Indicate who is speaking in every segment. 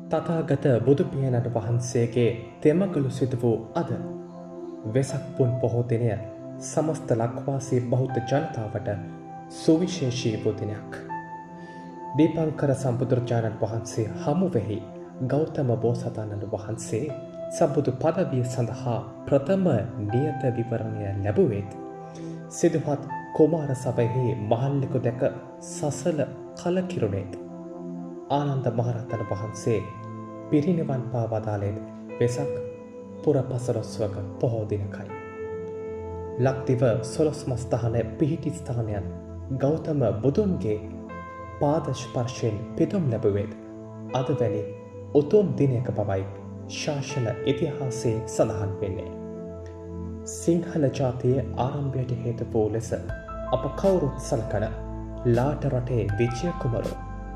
Speaker 1: තථාගත බුදු පියාණන් වහන්සේගේ තෙමගලු සිදු වූ අද වෙසක් පුන් පොහෝ දිනය සමස්ත ලක්වාසී බෞද්ධ ජනතාවට සුවිශේෂී වූ දිනයක්. දීපංකර සම්බුදුරජාණන් වහන්සේ හමුවෙහි ගෞතම බෝසතාණන් වහන්සේ සම්බුදු පදවිය සඳහා ප්‍රථම නියත විවරණය ලැබුවේත් සිදුහත් කුමාර සභයෙහි මහල්ලෙකු දැක සසල කලකිරුණේත් ආනන්ද මහරහතන් වහන්සේ පිරිනිවන් පා වදාළේත් වෙසක් පුර පසළොස්වක පොහෝ දිනකයි. ලක්දිව සොළොස් මස්ථාන පිහිටි ස්ථානයන් ගෞතම බුදුන්ගේ පාද ස්පර්ශයෙන් පිදුම් ලැබුවේත් අද වැනි උතුම් දිනයක බවයි ශාසන ඉතිහාසයේ සඳහන් වෙන්නේ. සිංහල ජාතියේ ආරම්භයට හේතු වූ ලෙස අප කවුරුත් සලකන ලාට රටේ විජය කුමරු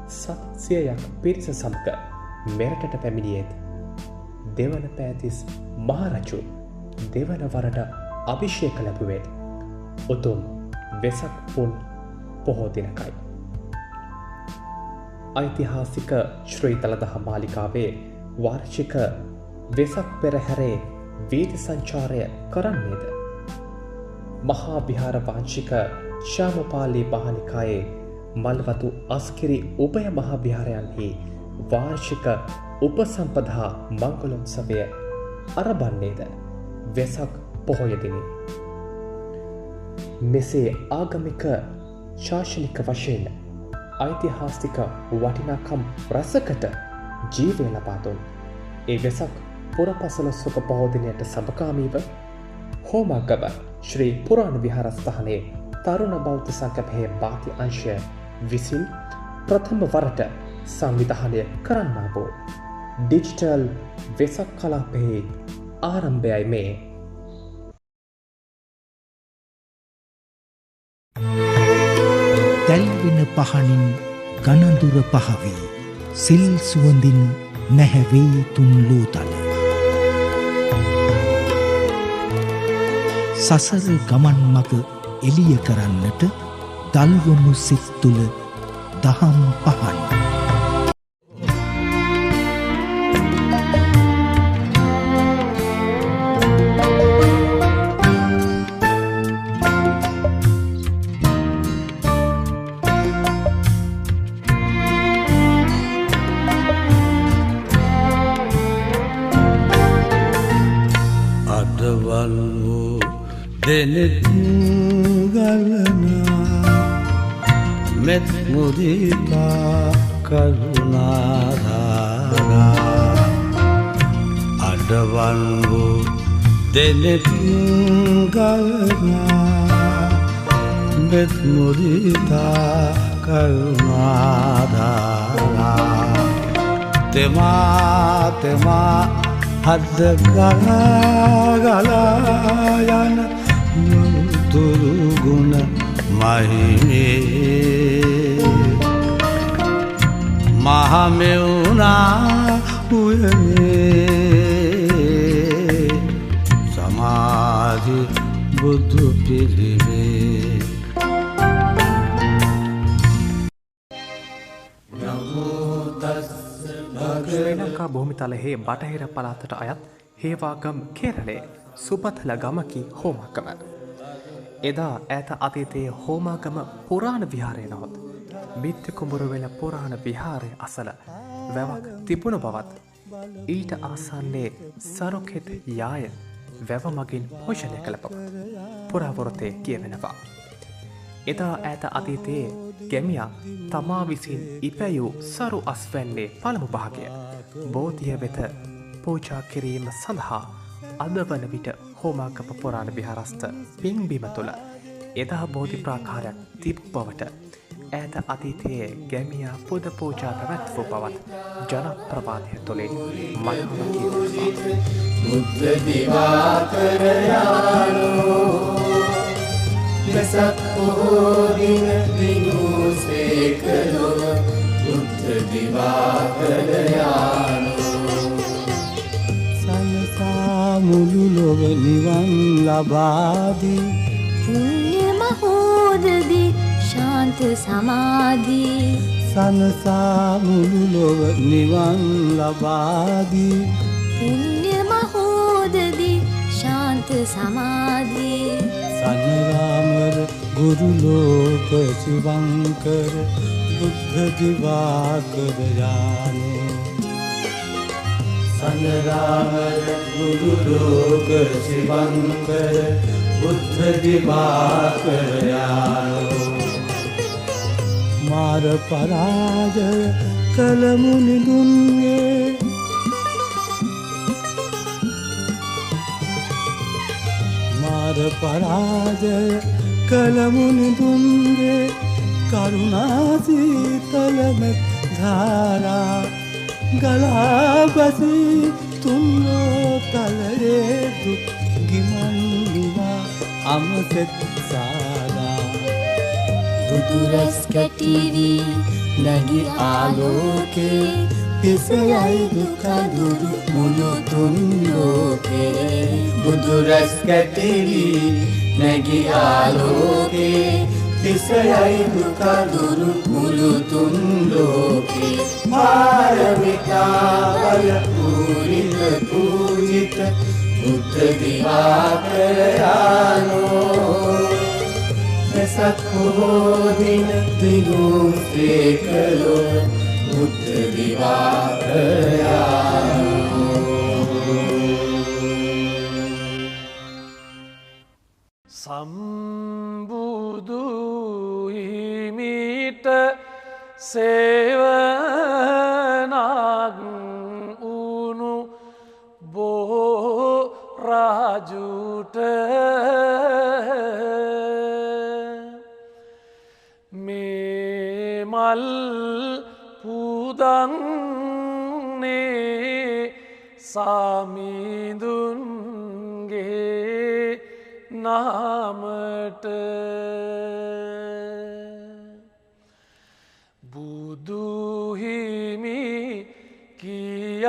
Speaker 1: 700ක් පිරිස සමග මෙරටට පැමිණියේත් දෙවන පෑතිස් මහරජු දෙවන වරට අභිෂේක ලැබුවේත් උතුම් වෙසක් පුන් පොහෝ දිනකයි. ඓතිහාසික ශ්‍රී දළදා මාලිගාවේ වාර්ෂික වෙසක් පෙරහැරේ වීථි සංචාරය කරන්නේද මහා විහාර වාංශික ශ්‍යාමපාලි මහානිකායේ මල්වතු අස්කිරි උභය මහා විහාරයන්හි වාර්ෂික උපසම්පදා මංගලෝත්සවය අරඹන්නේද වෙසක් පොහොය දිනයි. මෙසේ ආගමික ශාසනික වශයෙන් ඓතිහාසික වටිනාකම් රසකට ජීවය ලබා දුන් ඒ වෙසක් පුරපසළොස්වක පොහෝ දිනයට සමගාමීව හෝමාගම ශ්‍රී පුරාණ විහාරස්ථානයේ තරුණ බෞද්ධ සංකල්පයේ බාති අංශය විසින් ප්‍රථම වරට සංවිධානය කරන්නා වූ ඩිජිටල් වෙසක් කලාපයේ ආරම්භයයි මේ.
Speaker 2: දැල්වෙන පහනින් ගණඳුර පහවී සිල් සුවඳින් නැහැවේ තුන් ලෝතල. සසර ගමන් මග එළිය කරන්නට දල්වනු සිත් තුළ දහම් පහන්.
Speaker 3: අදවල් වූ දෙනෙත් ගලනා මෙත් මුදිතා කරුණාධාරා අදවල් වූ දෙනෙත් ගලනා මෙත් මුදිතා කරුණාධාරා තෙමා තෙමා හද ගලා යන තුරු ගුණ මහිමේ මහමෙවුනා උයනේ සමාධි බුදු පිළිවේ
Speaker 1: ශ්‍රී ලංකා භූමිතලයේ බටහිර පළාතට අයත් හේවාගම් කේරළේ සුපතල ගමකි හෝමාගම. එදා ඈත අතීතයේ හෝමාගම පුරාණ විහාරය නොහොත් මිත්‍ය කුඹුරුවෙල පුරාණ විහාරය අසල වැවක් තිබුණ බවත් ඊට ආසන්නයේ සරුකෙත් යාය වැව මගින් පෝෂණය කළ බව පුරාවෘතයේ කියවෙනවා. එදා ඈත අතීතයේ ගැමියා තමා විසින් ඉපැයූ සරු අස්වැන්නේ පළමු භාගය බෝධිය වෙත පූජා කිරීම සඳහා අද වන විට හෝමාගම පුරාණ විහාරස්ථ පින්බිම තුළ එදා බෝධි ප්‍රාකාරයක් තිබූ බවට ඈත අතීතයේ ගැමියා පුද පූජා පැවැත්වූ බවත් ජනප්‍රවාදය තුළින් මනම කියවෙනවා.
Speaker 4: බුද්ධ දිවාකර යාලෝ වෙසක් පොහෝ දින විනුසේකලොව බුද්ධ දිවාකර යාලෝ
Speaker 3: සනසා මුළු ලොව නිවන් ලබාදී
Speaker 5: පුණ්‍ය මහෝදදී ශාන්ත ශාන්ත සමාධි
Speaker 3: සනසා මුළු ලොව නිවන් ලබාදී
Speaker 5: පුණ්‍ය මහෝදදී ශාන්ත සමාධි
Speaker 3: සනරාමර ගුරු ලෝක සිවංකර බුද්ධ දිවාකර යානෝ සනරාමර ගුරු ලෝක සිවංකර බුද්ධ දිවාකර යානෝ මාර පරාජය කළ මුනිදුන්ගේ මාර පරාජය කළ මුනිදුන්ගේ කරුණාසීතලමෙත් ධාරා ගලාබසී තුන්ලෝ තලයේ දුක් ගිමන්දිවා අමතෙත් සාදා
Speaker 5: බුදුරැස් කැටිවී නැගි ආලෝකේ
Speaker 3: පිසයයි දුකදුරු
Speaker 5: මුළු තුන් ලෝකේ
Speaker 4: බුදුරැස් කැටිවී නැගි ආලෝකේ තිසයයි දුකදුරු මුළු තුන් ලෝකේ පාරමිතා බල පූරිත පූජිත බුද්ධ දිවාකර යානෝ වෙසක් පොහෝ දින දිනුම් සේකලෝ බුද්ධ දිවාකර
Speaker 6: සම්බුදු හිමිට සේවනක් උනු බොහෝ රාජුට මේ මල් පුදන්නේ සාමිඳුන්ගේ නාමට බුදුහිමි කියාදුන්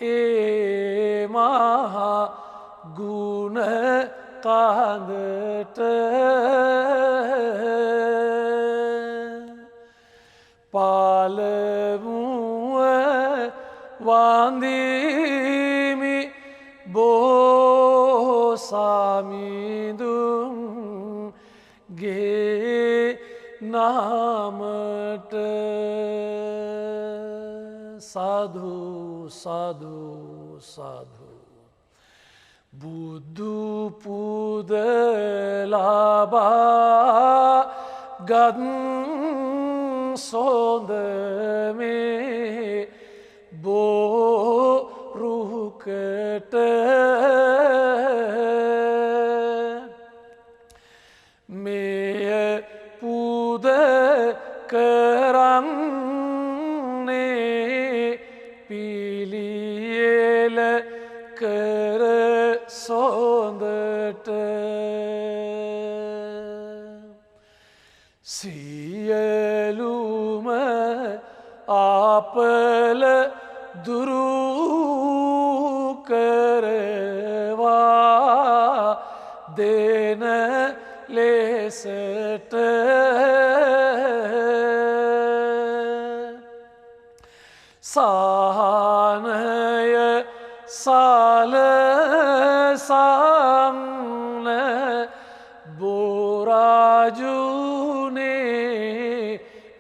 Speaker 6: ඒ මහා ගුණ කඳට පාලමුව වන්දිමි බෝසාමිඳුන්ගේ නාමට සාදු සාදු සාදු බුදු පුද ලබා ගත් සොඳ මේ බෝරුකට මෙය පුද කරන්නේ පිළියෙල කර සොඳට සියලුම අපල දුරු කරවා දෙන ලෙසට සානය සලසන්න බෝරාජුනේ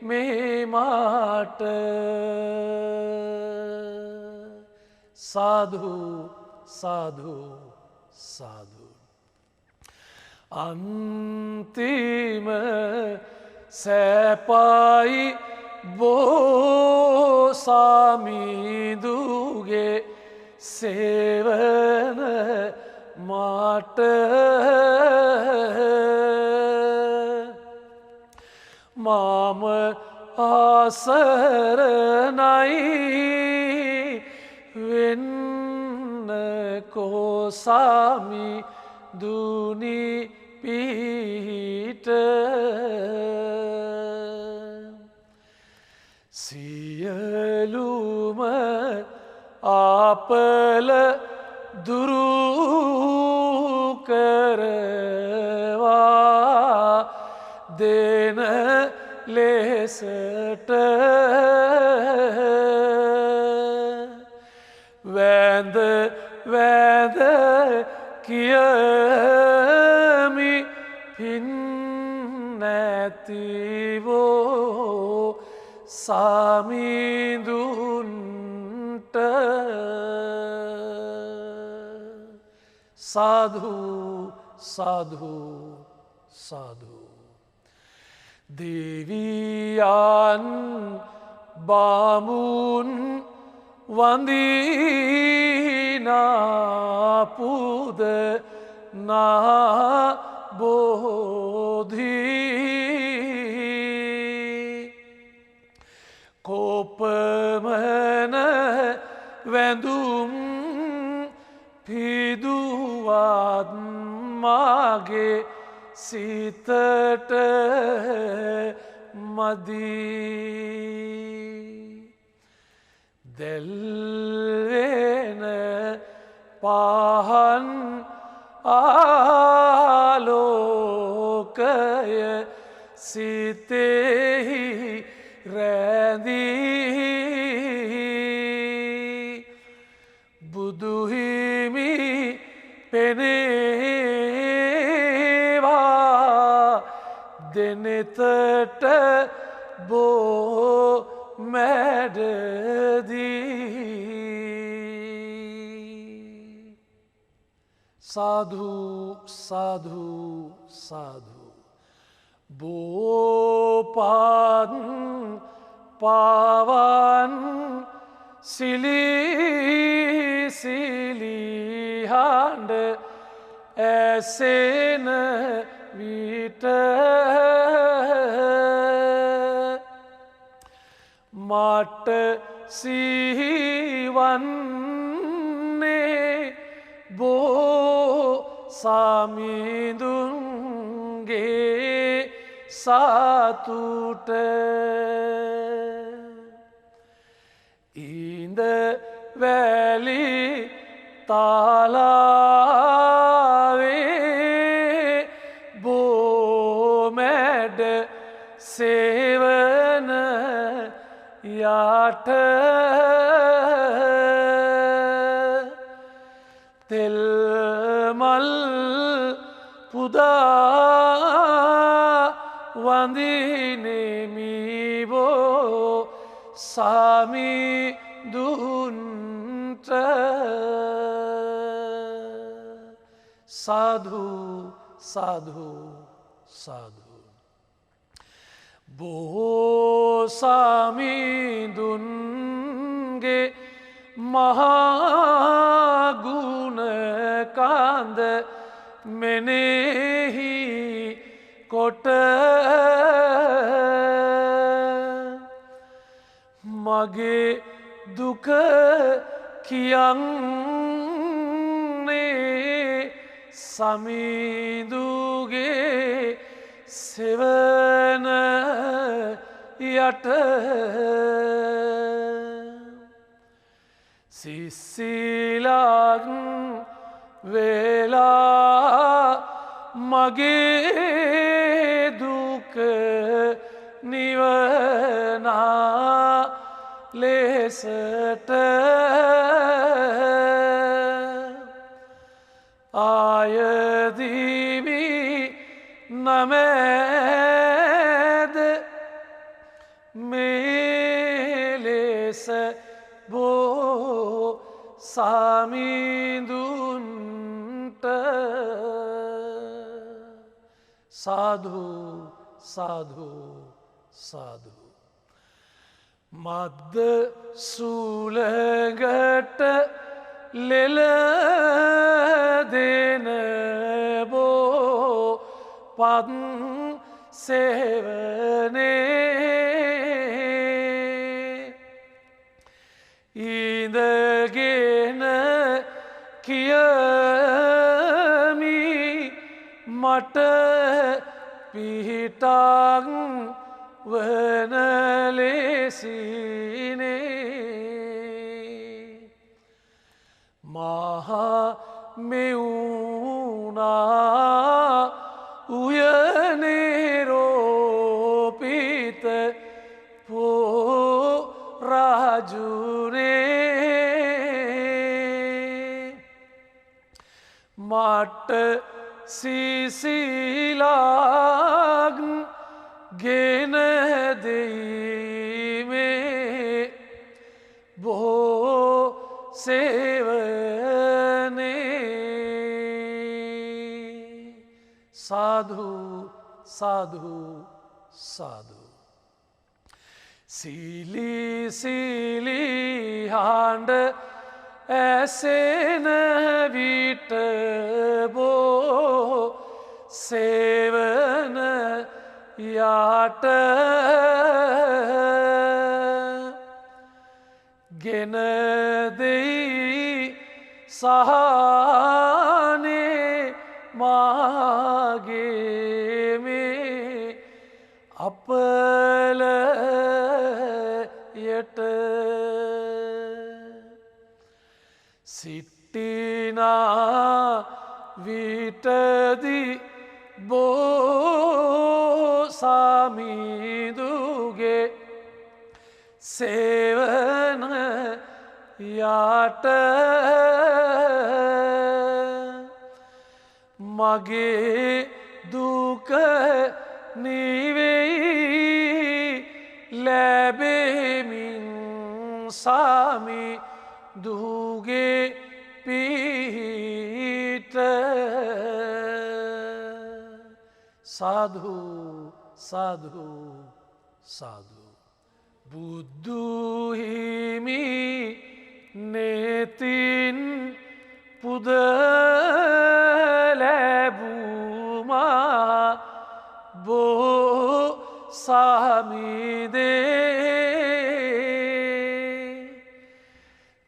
Speaker 6: මේ මට සාදු සාදු සාදු අන්තිම සැපයි බෝසාමිඳුගේ සේවන මට මම ආසරණයි වෙන්න කෝසාමි දුනි පිහිට සියලුම අපල දුරු කරවා දෙන ලෙසට වැඳ වැඳ කියමි පින් නැතිවෝ සමිඳුන්ට සාධු සාධු සාධු දෙවියන් බමුන් වඳිනාපුද නාබෝධී කොපමණ වැඳුම් පිදුවත් මාගේ සිතට මදී දැල්වෙන පහන් ආලෝකය සිතෙහි රැඳී බුදුහිමි පෙනේවා දෙනෙතට බෝ මැඩදී සාධු සාධු සාධු බෝපත් පාවන් සිලී සිලිහඬ ඇසෙන විට මට සිහිවන්නේ බෝ සමිඳුන්ගේ සතුට ඉඳ වැලි තාලාවේ බෝමැඩ සේවන යට තෙල්මල් පුදා වඳිනෙමිබෝ සමිඳුන්ට සාධු සාධු සාධු බොහෝ සමිඳුන්ගේ මහාගුණ කන්ද මෙනෙහි කොට මගේ දුක කියන්නේ සමිඳුගේ සෙවන යට සිසිලක් වෙලා මගේ දුක නිවනා ලෙසට ආයදිවි නමැද මේ ලෙස බෝ සමිඳුන්ට සාධු සාධු සාධු මද්ද සූලගට ලෙල දෙන බෝ පත් සෙවනේ ඉඳගෙන කියමි මට පිහිටක් වන ලෙසිනේ මහා මෙවුනා උයනේ රෝ සිසිලාක් ගෙන දෙීමේ බොහෝ සේවනේ සාධු සාධු සාධු සිලි සිලි හඬ ඇසෙන විට බෝ සේවන යාට ගෙන දෙයි සහනේ මාගේ මේ අපලයට සිටිනා විටදි බෝ සාමිදුගේ සේවන යාට මගේ දුක නිවෙයි ලැබෙමින් සාමි දුගේ පිහිට සාධු සාධු සාධු බුද්ධහිමි නෙතින් පුද ලැබුමා බෝ සාමිදේ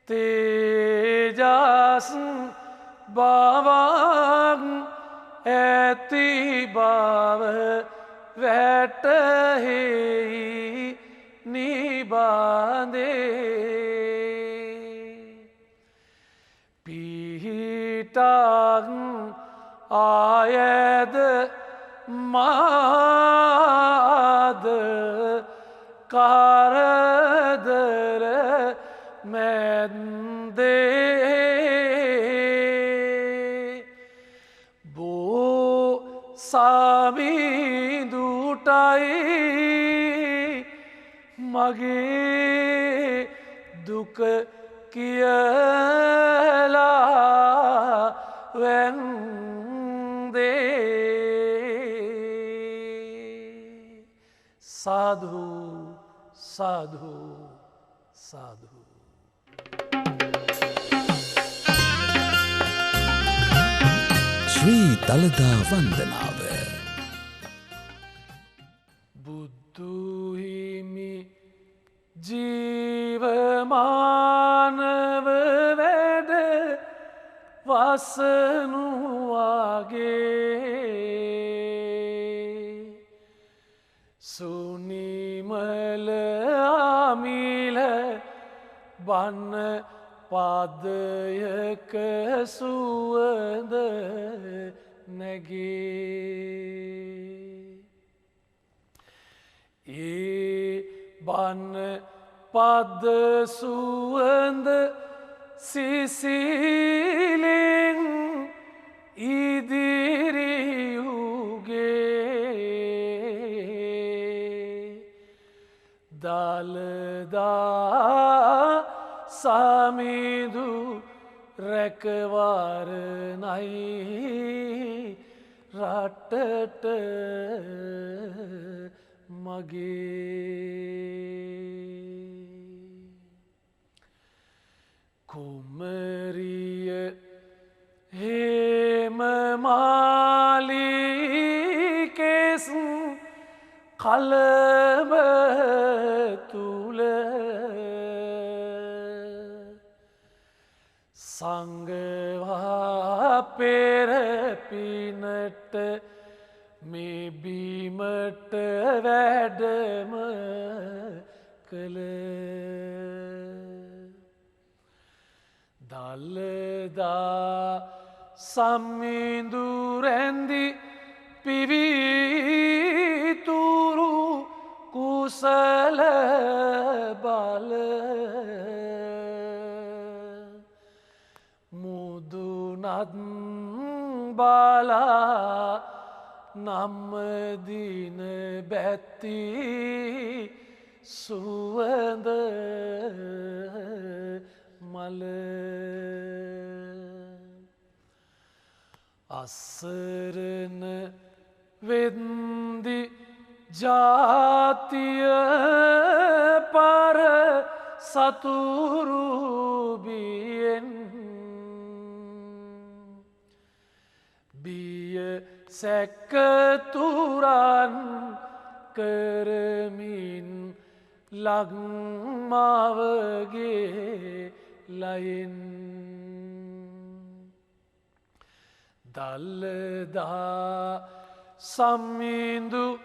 Speaker 6: තේජස් බවක් ඇති බව වැටහෙයි නිබන්දේ පිහිටක් ආයද මාද කරදර මැද්දේ බෝ සාමිදුටයි මගේ දුක කියලා වැන්දේ සාධු සාධු සාධු
Speaker 2: ශ්‍රී දළදා වන්දනාව
Speaker 6: බුද්ධහිමි ජීවමානව වැඩ වසනුවාගේ සුනිමල අමිල බන්න පදයක සුවද නැගේ ඒ බන්න පද සුවඳ සිසිලෙන් ඉදිරියුගේ දළදා සමිදු රැකවරණයි රටට මගේ කුමරිය හේමමාලිකෙස් කලබ තුල සංගවා පෙරපිනට මේ බීමට වැඩම කළ දළදා සම්මිඳු රැඳි පිවිතුරු කුසල බල මුදුනත් බලා නම්මදින බැත්ති සුවඳ මල අස්සරන වෙන්දි ජාතිය පර සතුරුබියෙන් බිය සැකතුරන් කරමින් ලග්මාවගේ ලයින් දල්ලදා සම්මින්දු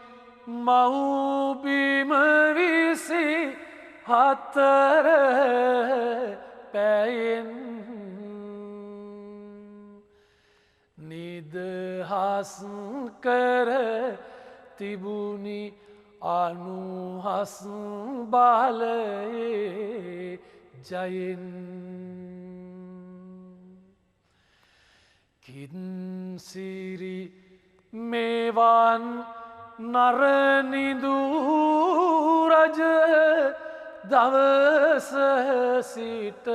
Speaker 6: මව්බිම විසි හතර පැයෙන් නිදහස් කර තිබුණි අනුහස් බලයේ ජයෙන් කින්සිරි මේවන් නරනිදු රජ දවස සිට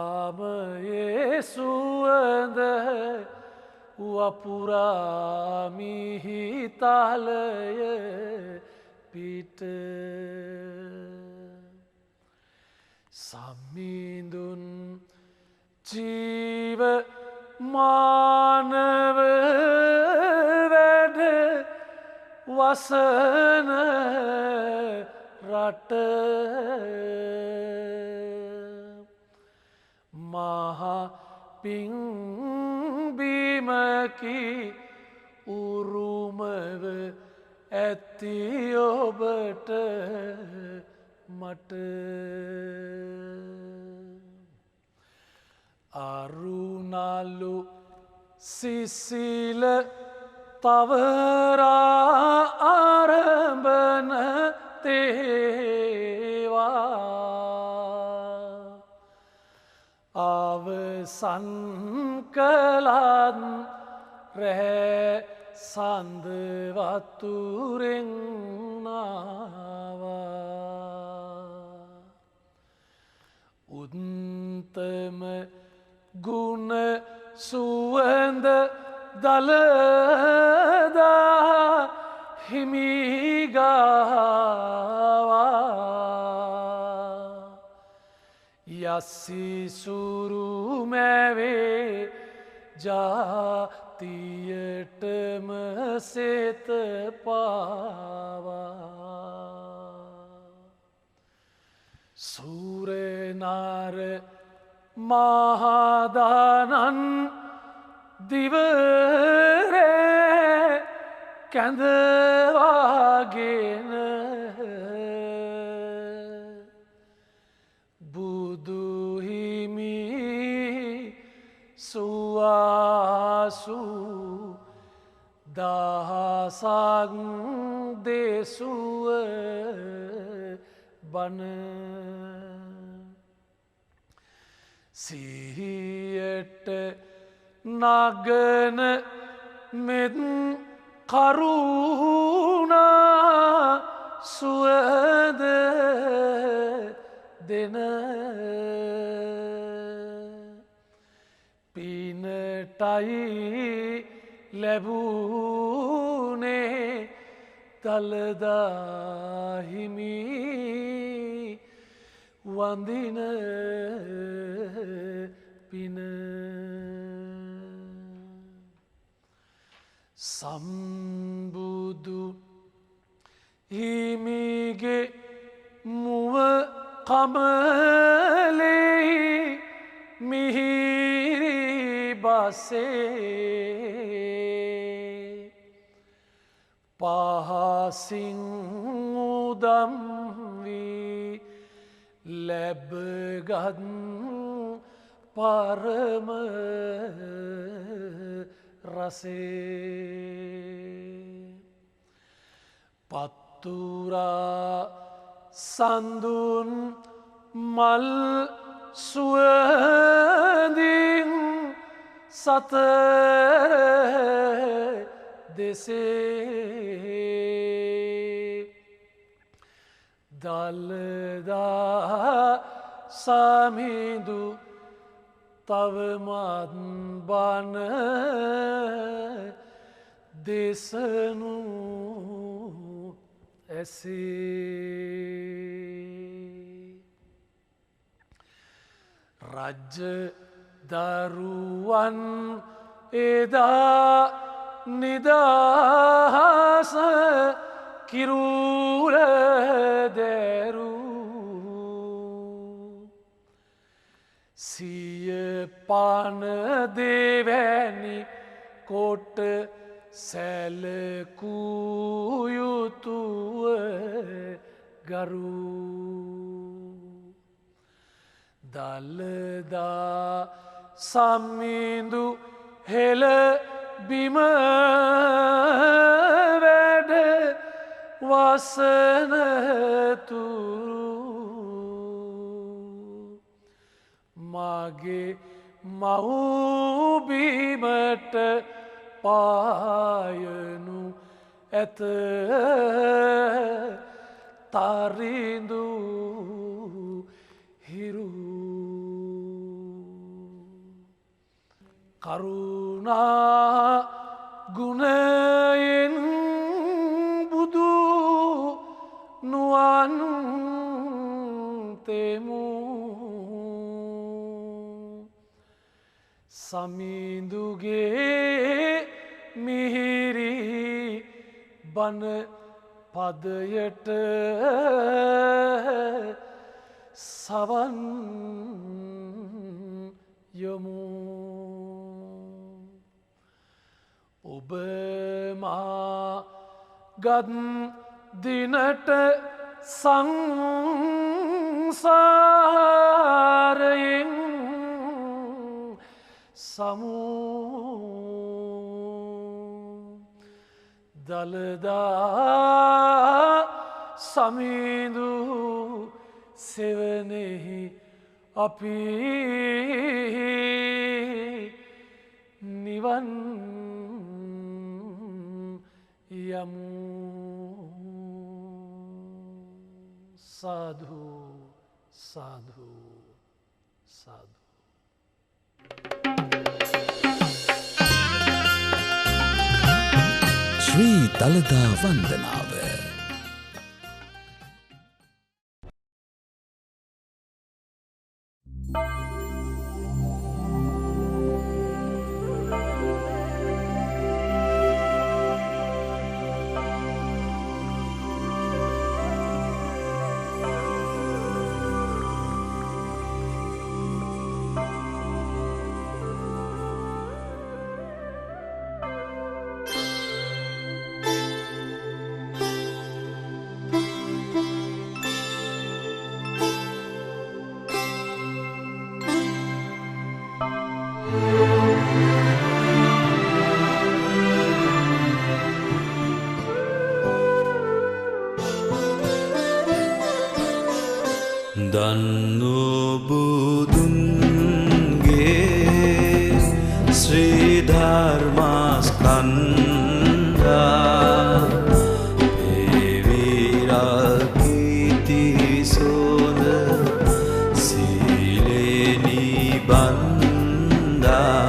Speaker 6: සාමයේ සුවඳ වපුරාමිහිතලය පිට සම්මිඳුන් ජීව මානව වැඩ වසන රට මහා පිංබිමකි උරුමව ඇති ඔබට මට අරුණලු සිසිල තවරා ආරම්භන තේවා අවසන් කළත් රැ සඳ වතුරෙන් නාවා උත්තම ගුණ සුවඳ දලදා හිමිගාවා යසිසුරු මැවේ ජාතියටම සෙත පාවා සූරනාර මහදානන් දිවරේ කැඳවාගෙන බුදුහිමි සුවාසු දහසක් දෙසුව බන සිහියට නගන මෙත් කරුණා සුවද දෙන පිනටයි ලැබුනේ දළදාහිමි වඳින පින සම්බුදු හිමිගේ මුව කමලෙහි මිහිරි බසේ පහසින් උදම් වී ලැබගත් පරම රසේ පත්තුරා සඳුන් මල් සුවඳින් සතර දෙසේ දළදා සමිඳු තවමත් බන දෙසනු ඇසේ රජ්ජ දරුවන් එදා නිදහස කිරුල දැරූ සිය පන දෙවැනි කොට සැලකුයුතුව ගරු දළදා සම්මිඳු හෙළ බිම වැඩ වසනතුරු මගේ මවුබිමට පායනු ඇත තරිඳු හිරු කරුණා ගුණයෙන් බුදු නුවන් තෙමු සමිඳුගේ මිහිරි බණ පදයට සවන් යමු ඔබ මා ගත් දිනට සංසාරයෙන් සමු දළදා සමිඳු සෙවනෙහි අපි නිවන් යමු සාධු සාධු සාධු
Speaker 2: ශ්‍රී දළදා වන්දනාව
Speaker 3: දන්නොබුදුන්ගේ ශ්‍රී ධර්මස්කන්ධා පෙවිරාගීති සෝද සීලෙනි බන්ධා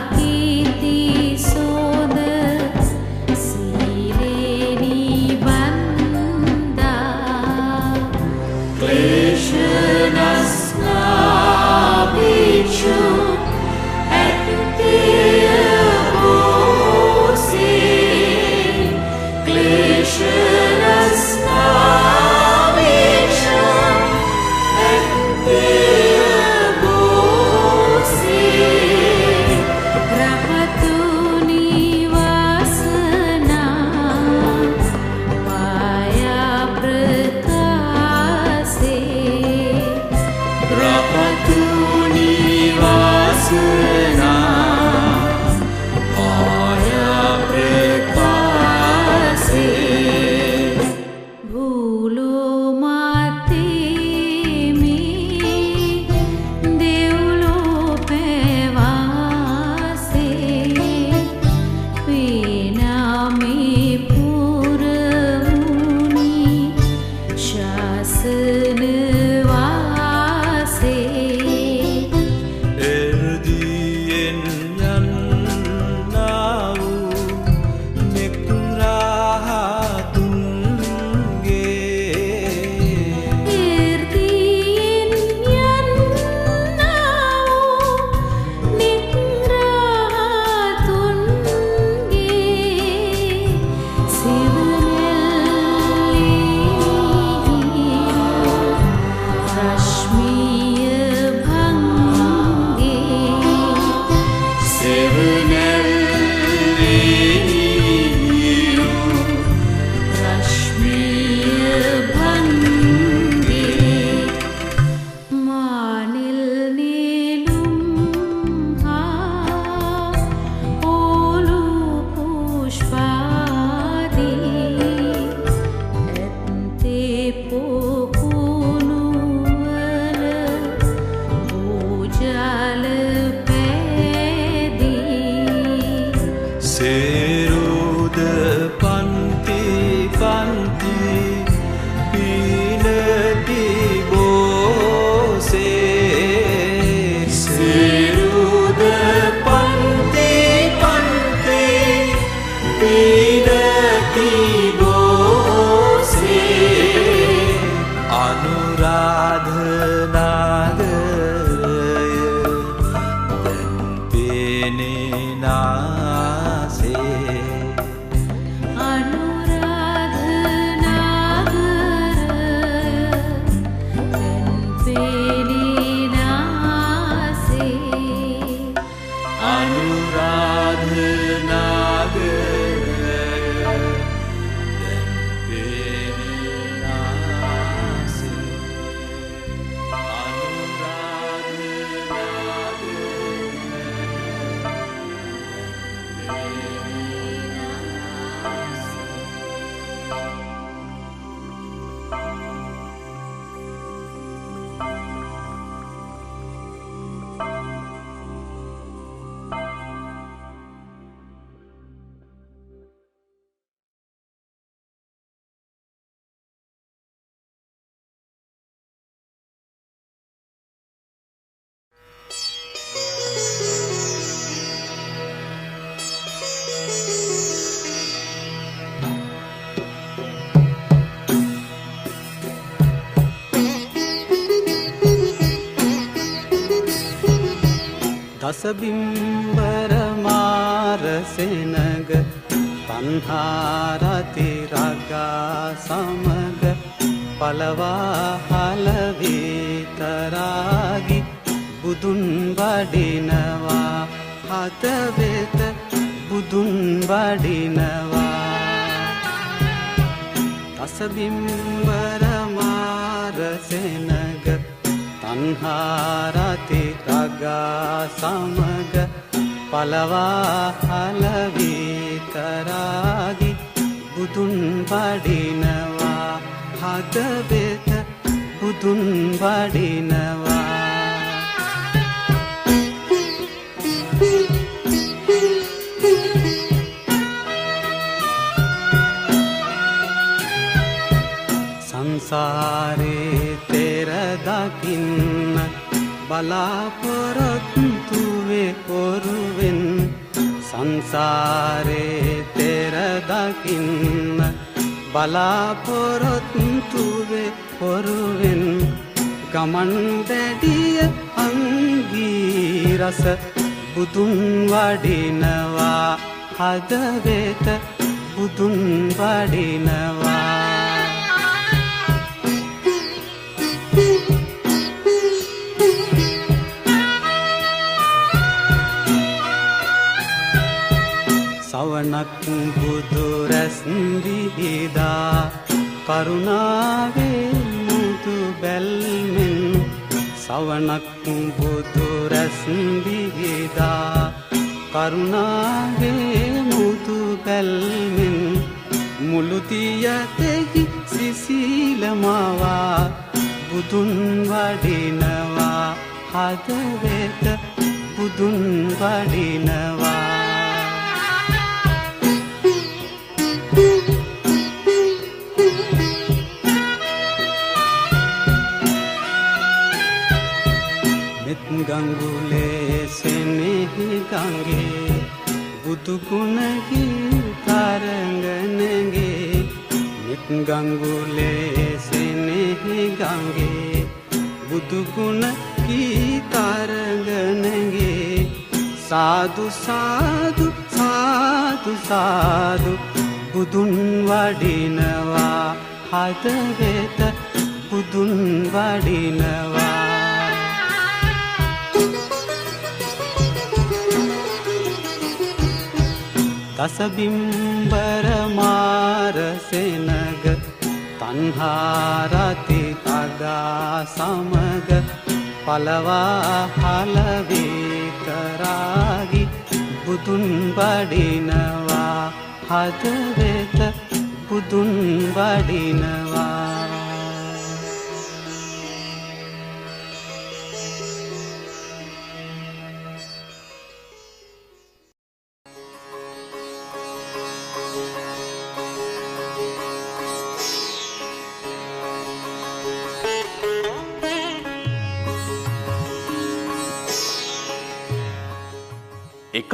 Speaker 5: Virakiti soda
Speaker 3: සේරුද පන්ති පන්ති පීනති බෝසේ සේරුද පන්ති පන්ති පීනති බෝසේ අනුරාධ නාගරය දැන් පේනේ නාසේ
Speaker 5: අනුරාධ නාගරය දැන් පේනේ නාසේ
Speaker 3: අනුරාධ නාගරය දැන් පේනේ නාසේ අනුරාධ නාගරය
Speaker 7: දසබිම්බර මාරසෙනග තන්හාරති රගා සමග පලවා හලවිතරාගි බුදුන් වඩිනවා හතවෙත බුදුන් වඩිනවා දසබිම්බර මාරසෙනග තන්හාරති රගා සමග පලවා හලවිතරාගි බුදුන් වඩිනවා හදවෙත බුදුන් වඩිනවා සංසාරේ තෙර දකින්න බලාපොරොත්තුවේ කොරුවෙන් සංසාරේ තෙර දකින්න බලාපොරොත්තුවේ කොරුවෙන් ගමන් වැඩිය අංගී රස බුදුන් වඩිනවා හදවෙත බුදුන් වඩිනවා සවනක් බුදු රැස් විහිදා කරුණාවේ මුදු බැල්මෙන් සවනක් බුදු රැස් විහිදා කරුණාවේ මුදු බැල්මෙන් මුළු දියතෙහි සිසිලමවා බුදුන් වඩිනවා හදවෙත බුදුන් වඩිනවා ගංගුලේ සෙනෙහි ගංගේ බුදු ගුණහි තරංගනගේ මෙත් ගංගුලේ සෙනෙහි ගංගේ බුදු ගුණහි තරංගනගේ සාදු සාදු සාදු සාදු බුදුන් වඩිනවා හදවෙත බුදුන් වඩිනවා දසබිම්බර මාරසෙනග තන්හාරති තගා සමග පලවා හලවිතරාගි බුදුන් වඩිනවා හදවෙත බුදුන් වඩිනවා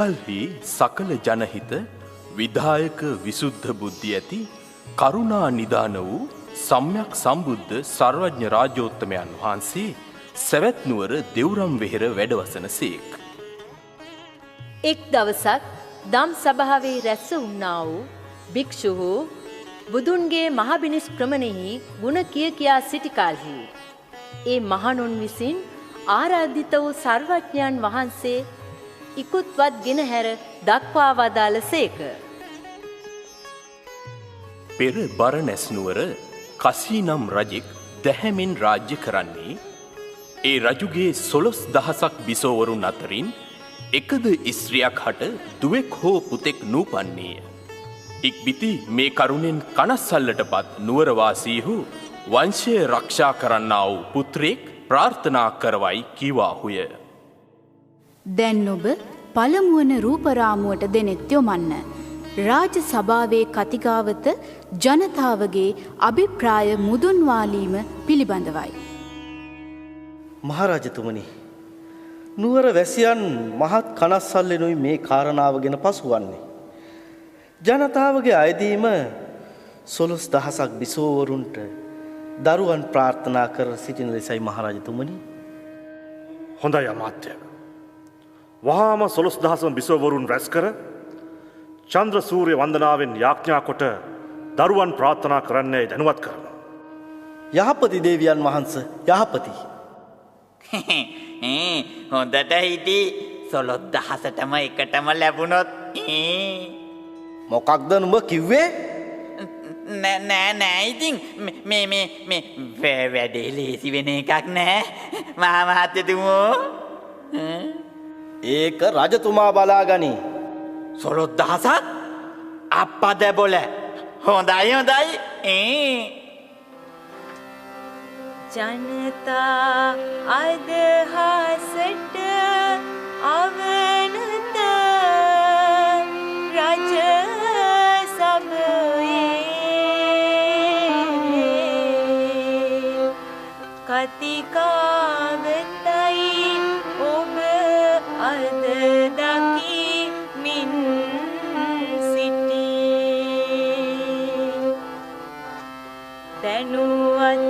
Speaker 8: එකල්හි සකල ජනහිත විධායක විසුද්ධ බුද්ධිය ඇති කරුණා නිදාන වූ සම්්‍යක් සම්බුද්ධ සර්වඥ රාජෝත්තමයන් වහන්සේ සැවැත් නුවර දෙව්රම් වෙහෙර වැඩවසන සේක්.
Speaker 9: එක් දවසක් දම් සභාවේ රැස්ස වුණා වූ භික්ෂුහු බුදුන්ගේ මහබිනිෂ්ක්‍රමණෙහි ගුණ කියා සිටි කල්හි ඒ මහණුන් විසින් ආරාධිත වූ සර්වඥයන් වහන්සේ ඉක්ුත්වත් ගෙනහැර දක්වා වදාළ සේක.
Speaker 8: පෙර බරණැස් නුවර කසී නම් රජෙක් දැහැමෙන් රාජ්‍ය කරන්නේ ඒ රජුගේ 1,000ක් බිසෝවරුන් අතරින් එකද ස්ත්‍රියක් හට දුවෙක් හෝ පුතෙක් නූපන්නේය. ඉක්බිති මේ කරුණෙන් කනස්සල්ලටපත් නුවරවාසීහු වංශය රක්ෂා කරන්නා වූ පුත්‍රයෙක් ප්‍රාර්ථනා කරවයි කීවාහුය.
Speaker 10: දැන් ඔබ පළමුවන රූපරාමුවට දෙනෙත් යොමන්න. රාජ සභාවේ කතිකාවත ජනතාවගේ අභිප්‍රාය මුදුන්වාලීම පිළිබඳවයි.
Speaker 11: මහරජතුමනි, නුවර වැසියන් මහත් කනස්සල්ලෙනුයි මේ කාරණාව ගැන පසුවන්නේ. ජනතාවගේ අයදීම 1,000ක් බිසෝවරුන්ට දරුවන් ප්‍රාර්ථනා කර සිටින ලෙසයි මහරජතුමනි.
Speaker 12: හොඳයි අමාත්‍ය. වහාම 1,000ක් බිසෝවරුන් රැස් කර චන්ද්‍ර සූර්ය වන්දනාවෙන් යාඥා කොට දරුවන් ප්‍රාර්ථනා කරන්නේ දැනුවත් කරනවා.
Speaker 11: යහපති දේවියන් වහන්ස, යහපති.
Speaker 13: හොඳට හිටි 1,000ටම එකටම ලැබුණොත්
Speaker 11: මොකක්ද නුඹ කිව්වේ?
Speaker 13: නෑ ඉතින් මේ වැඩේ ලේසි වෙන එකක් නෑ මහා මහත්තයතුමෝ.
Speaker 11: ඒක රජතුමා බලාගනි.
Speaker 13: 1,000ක් අප්පද බොල. හොඳයි.
Speaker 5: ජනතා අදහසට අවනත රජ සභයේ කතිකාවතයි ඔබ අද දකිමින් සිටී. දැනුවත්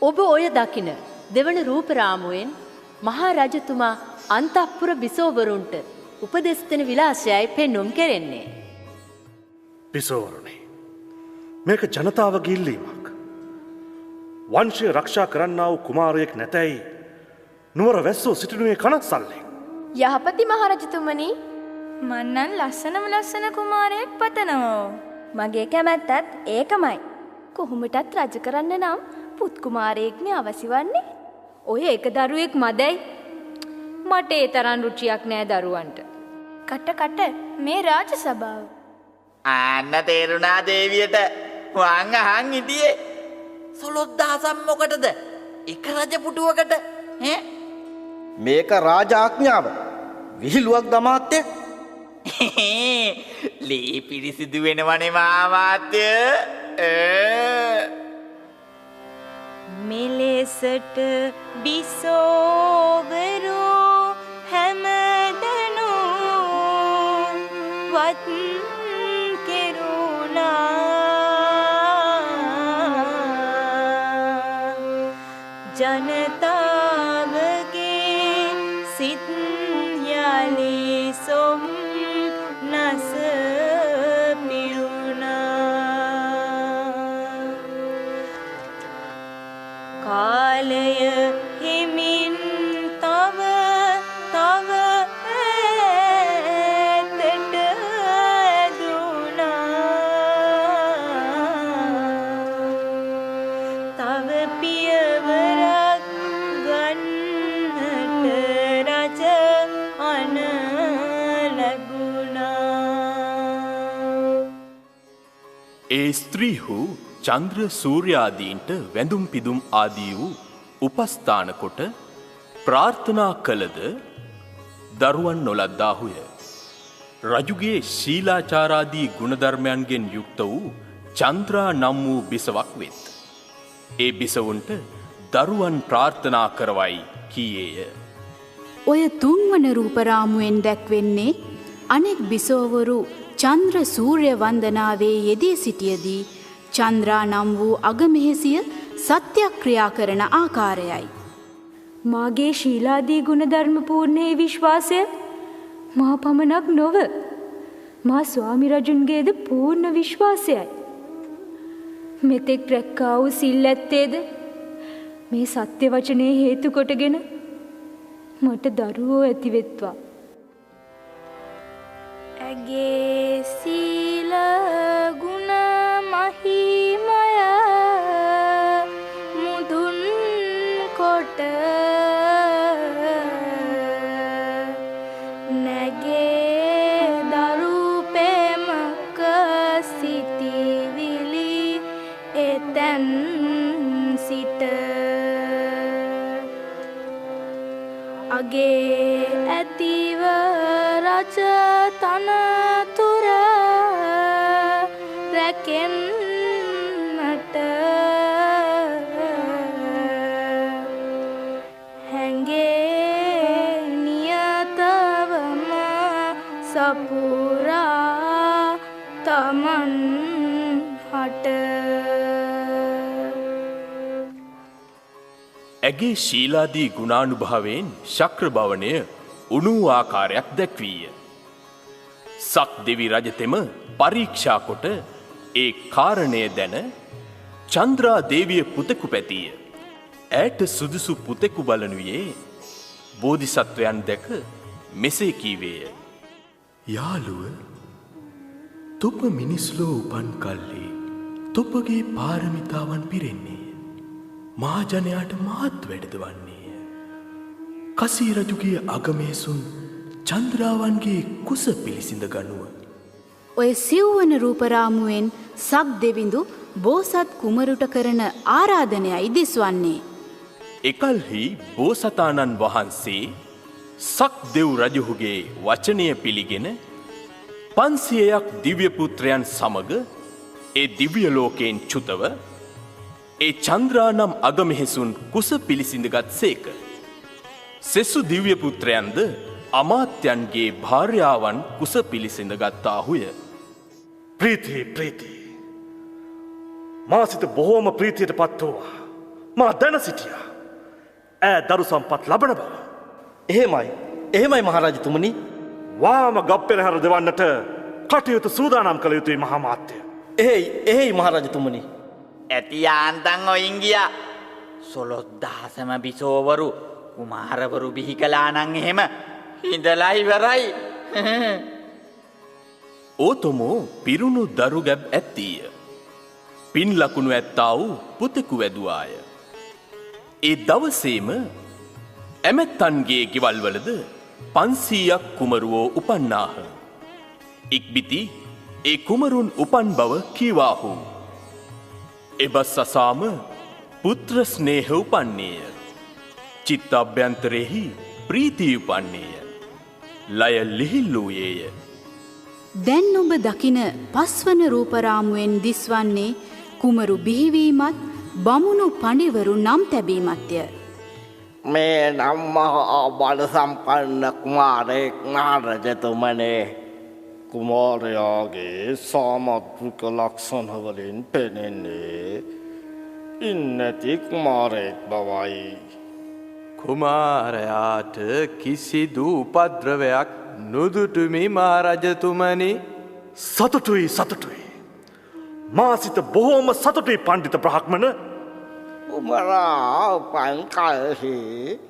Speaker 9: ඔබ ඔය දකින දෙවන රූපරාමුවෙන් මහා රජතුමා අන්තఃපුර බිසෝවරුන්ට උපදෙස් දෙන විලාසයයි පෙන්눔 කෙරෙන්නේ.
Speaker 12: බිසෝවරුනි, මේක ජනතාවගේ ඉල්ලීමක්. වංශය රක්ෂා කරන්නා වූ කුමාරයෙක් නැතැයි නුවර වැස්සෝ සිටිනුයේ කනස්සල්ලෙන්.
Speaker 14: යහපති මහරජතුමනි, මන්නන් ලස්සන කුමාරයෙක් පතනවා. මගේ කැමැත්තත් ඒකමයි. කොහොමටත් රජ කරන්න නම් පුත් කුමාරයෙක්නේ අවසි වන්නේ. ඔය එක දරුවෙක් මදයි. මට ඒ තරම් රුචියක් නෑ දරුවන්ට. කට මේ රාජ සභාව.
Speaker 13: ආන්න තේරුණා දේවියට. වං අහන් හිටියේ 1,000ක් මොකටද? එක රජ පුටුවකට.
Speaker 11: මේක රාජාඥාව. විහිළුවක් දමාත්‍ය.
Speaker 13: ලී පිරිසිදු වෙනවනේ මාමාත්‍ය.
Speaker 5: මෙලෙසට බිසෝවරෝ හැමදනු වත් කෙරුණා. ජනතාවගේ සිත් යලි සොම් නස කාලය හිමින් තව ඈතට දුනා. තව පියවරක්
Speaker 8: ස්ත්‍රීහු චන්ද්‍ර සූර්යාදීන්ට වැඳුම් පිදුම් ආදී වූ උපස්ථාන කොට ප්‍රාර්ථනා කළද දරුවන් නොලද්දාහුය. රජුගේ ශීලාචාරාදී ගුණධර්මයන්ගෙන් යුක්ත වූ චන්ද්‍රා නම් වූ බිසවක් වෙත්. ඒ බිසවුන්ට දරුවන් ප්‍රාර්ථනා කරවයි කීයේය.
Speaker 10: ඔය තුන්වන රූපරාමුවෙන් දැක්වෙන්නේ අනෙක් බිසෝවරු චන්ද්‍ර සූර්ය වන්දනාවේ යෙදී සිටියදී චන්ද්‍රා නම් වූ අගමෙහෙසිය සත්‍යක්‍රියා කරන ආකාරයයි.
Speaker 14: මාගේ ශීලාදී ගුණධර්ම පූර්ණයේ විශ්වාසය මා පමණක් නොව මා ස්වාමි රජුන්ගේද පූර්ණ විශ්වාසයයි. මෙතෙක් රැක්කා වූ සිල් ඇත්තේද මේ සත්‍ය වචනේ හේතු කොටගෙන මට දරුවෝ ඇතිවෙත්වා.
Speaker 5: ඇගේ සීල ගුණ මහිමය මුදුන් කොට නැගේ දරු පෙමක සිටිවිලි එතැන් සිට අගේ ඇතිව රජ තනතුර රැකෙන්නට හැඟේ නියතවම සපුරා තමන් හට.
Speaker 8: ඇගේ ශීලාදී ගුණානුභාවයෙන් ශක්‍ර භවනය උණු ආකාරයක් දැක්වීය. සක් දෙවි රජතෙම පරීක්ෂා කොට ඒ කාරණය දැන චන්ද්‍රා දේවිය පුතෙකු පැතිය. ඇයට සුදුසු පුතෙකු බලනුයේ බෝධිසත්වයන් දැක මෙසේ කීවේය. යාළුව, තොප මිනිස්ලෝ උපන් කල්හි තොපගේ පාරමිතාවන් පිරෙන්නේ මහජනයාට මහත් වැඩද වන්නේය. කසී රජුගේ අගමේසුන් චන්ද්‍රාවන්ගේ කුස පිළිසිඳ ගනුව.
Speaker 10: ඔය සිව්වන රූපරාමුවෙන් සක් දෙවිඳු බෝසත් කුමරුට කරන ආරාධනයයි දිස්වන්නේ.
Speaker 8: එකල්හි බෝසතාණන් වහන්සේ සක් දෙව් රජුගේ වචනය පිළිගෙන 500ක් දිව්‍ය පුත්‍රයන් සමග ඒ දිව්‍ය ලෝකයෙන් චුතව ඒ චන්ද්‍රා නම් අගමෙහෙසුන් කුස පිළිසිඳගත් සේක. සෙසු දිව්‍ය පුත්‍රයන්ද අමාත්‍යන්ගේ භාර්යාවන් කුස පිළිසිඳ ගත්තාහුය.
Speaker 12: ප්‍රීති මා සිත බොහෝම ප්‍රීතියට පත් වූවා. මා දැන සිටියා ඈ දරු සම්පත් ලබන බව.
Speaker 11: එහෙමයි මහරජතුමනි.
Speaker 12: වාම ගප්පෙරහැර දෙවන්නට කටයුතු සූදානම් කළ යුතුයි මහාමාත්‍ය.
Speaker 11: එහෙයි මහරජතුමනි.
Speaker 13: ඇති යාන්තන් ඔයින් ගියා. 16000ම බිසෝවරු කුමාරවරු බිහි කළා නම් එහෙම ඉඳලා ඉවරයි.
Speaker 8: ඕතොමෝ පිරුණු දරු ගැබ් ඇත්තීය. පින් ලකුණු ඇත්තා වූ පුතෙකු වැදුවාය. ඒ දවසේම ඇමැත්තන්ගේ ගෙවල්වලද 500ක් කුමරුවෝ උපන්නාහ. ඉක්බිති ඒ කුමරුන් උපන් බව කීවාහු. එබස් අසාම පුත්‍ර ස්නේහ උපන්නේය. චිත්තාභ්‍යන්තරෙහි ප්‍රීතිය උපන්නේය. ලය ලිහිල් වූයේය.
Speaker 10: දැන් ඔබ දකින පස්වන රූපරාමුවෙන් දිස්වන්නේ කුමරු බිහිවීමත් බමුණු පඬිවරු නම් තැබීමත්ය.
Speaker 11: මේ නම් මහා බල සම්පන්න කුමාරයෙක් මහරජතුමනේ. කුමාරයාගේ සාමත්‍රික ලක්ෂණ වලින් පෙනෙන්නේ ඉන්නති කුමාරයෙක් බවයි.
Speaker 3: කුමාරයාට කිසිදු උපද්‍රවයක් නුදුටුමි මහරජතුමනි.
Speaker 12: සතුටුයි. මා සිත බොහෝම සතුටුයි පණ්ඩිත බ්‍රාහ්මණ.
Speaker 11: කුමරා උපන් කල්හි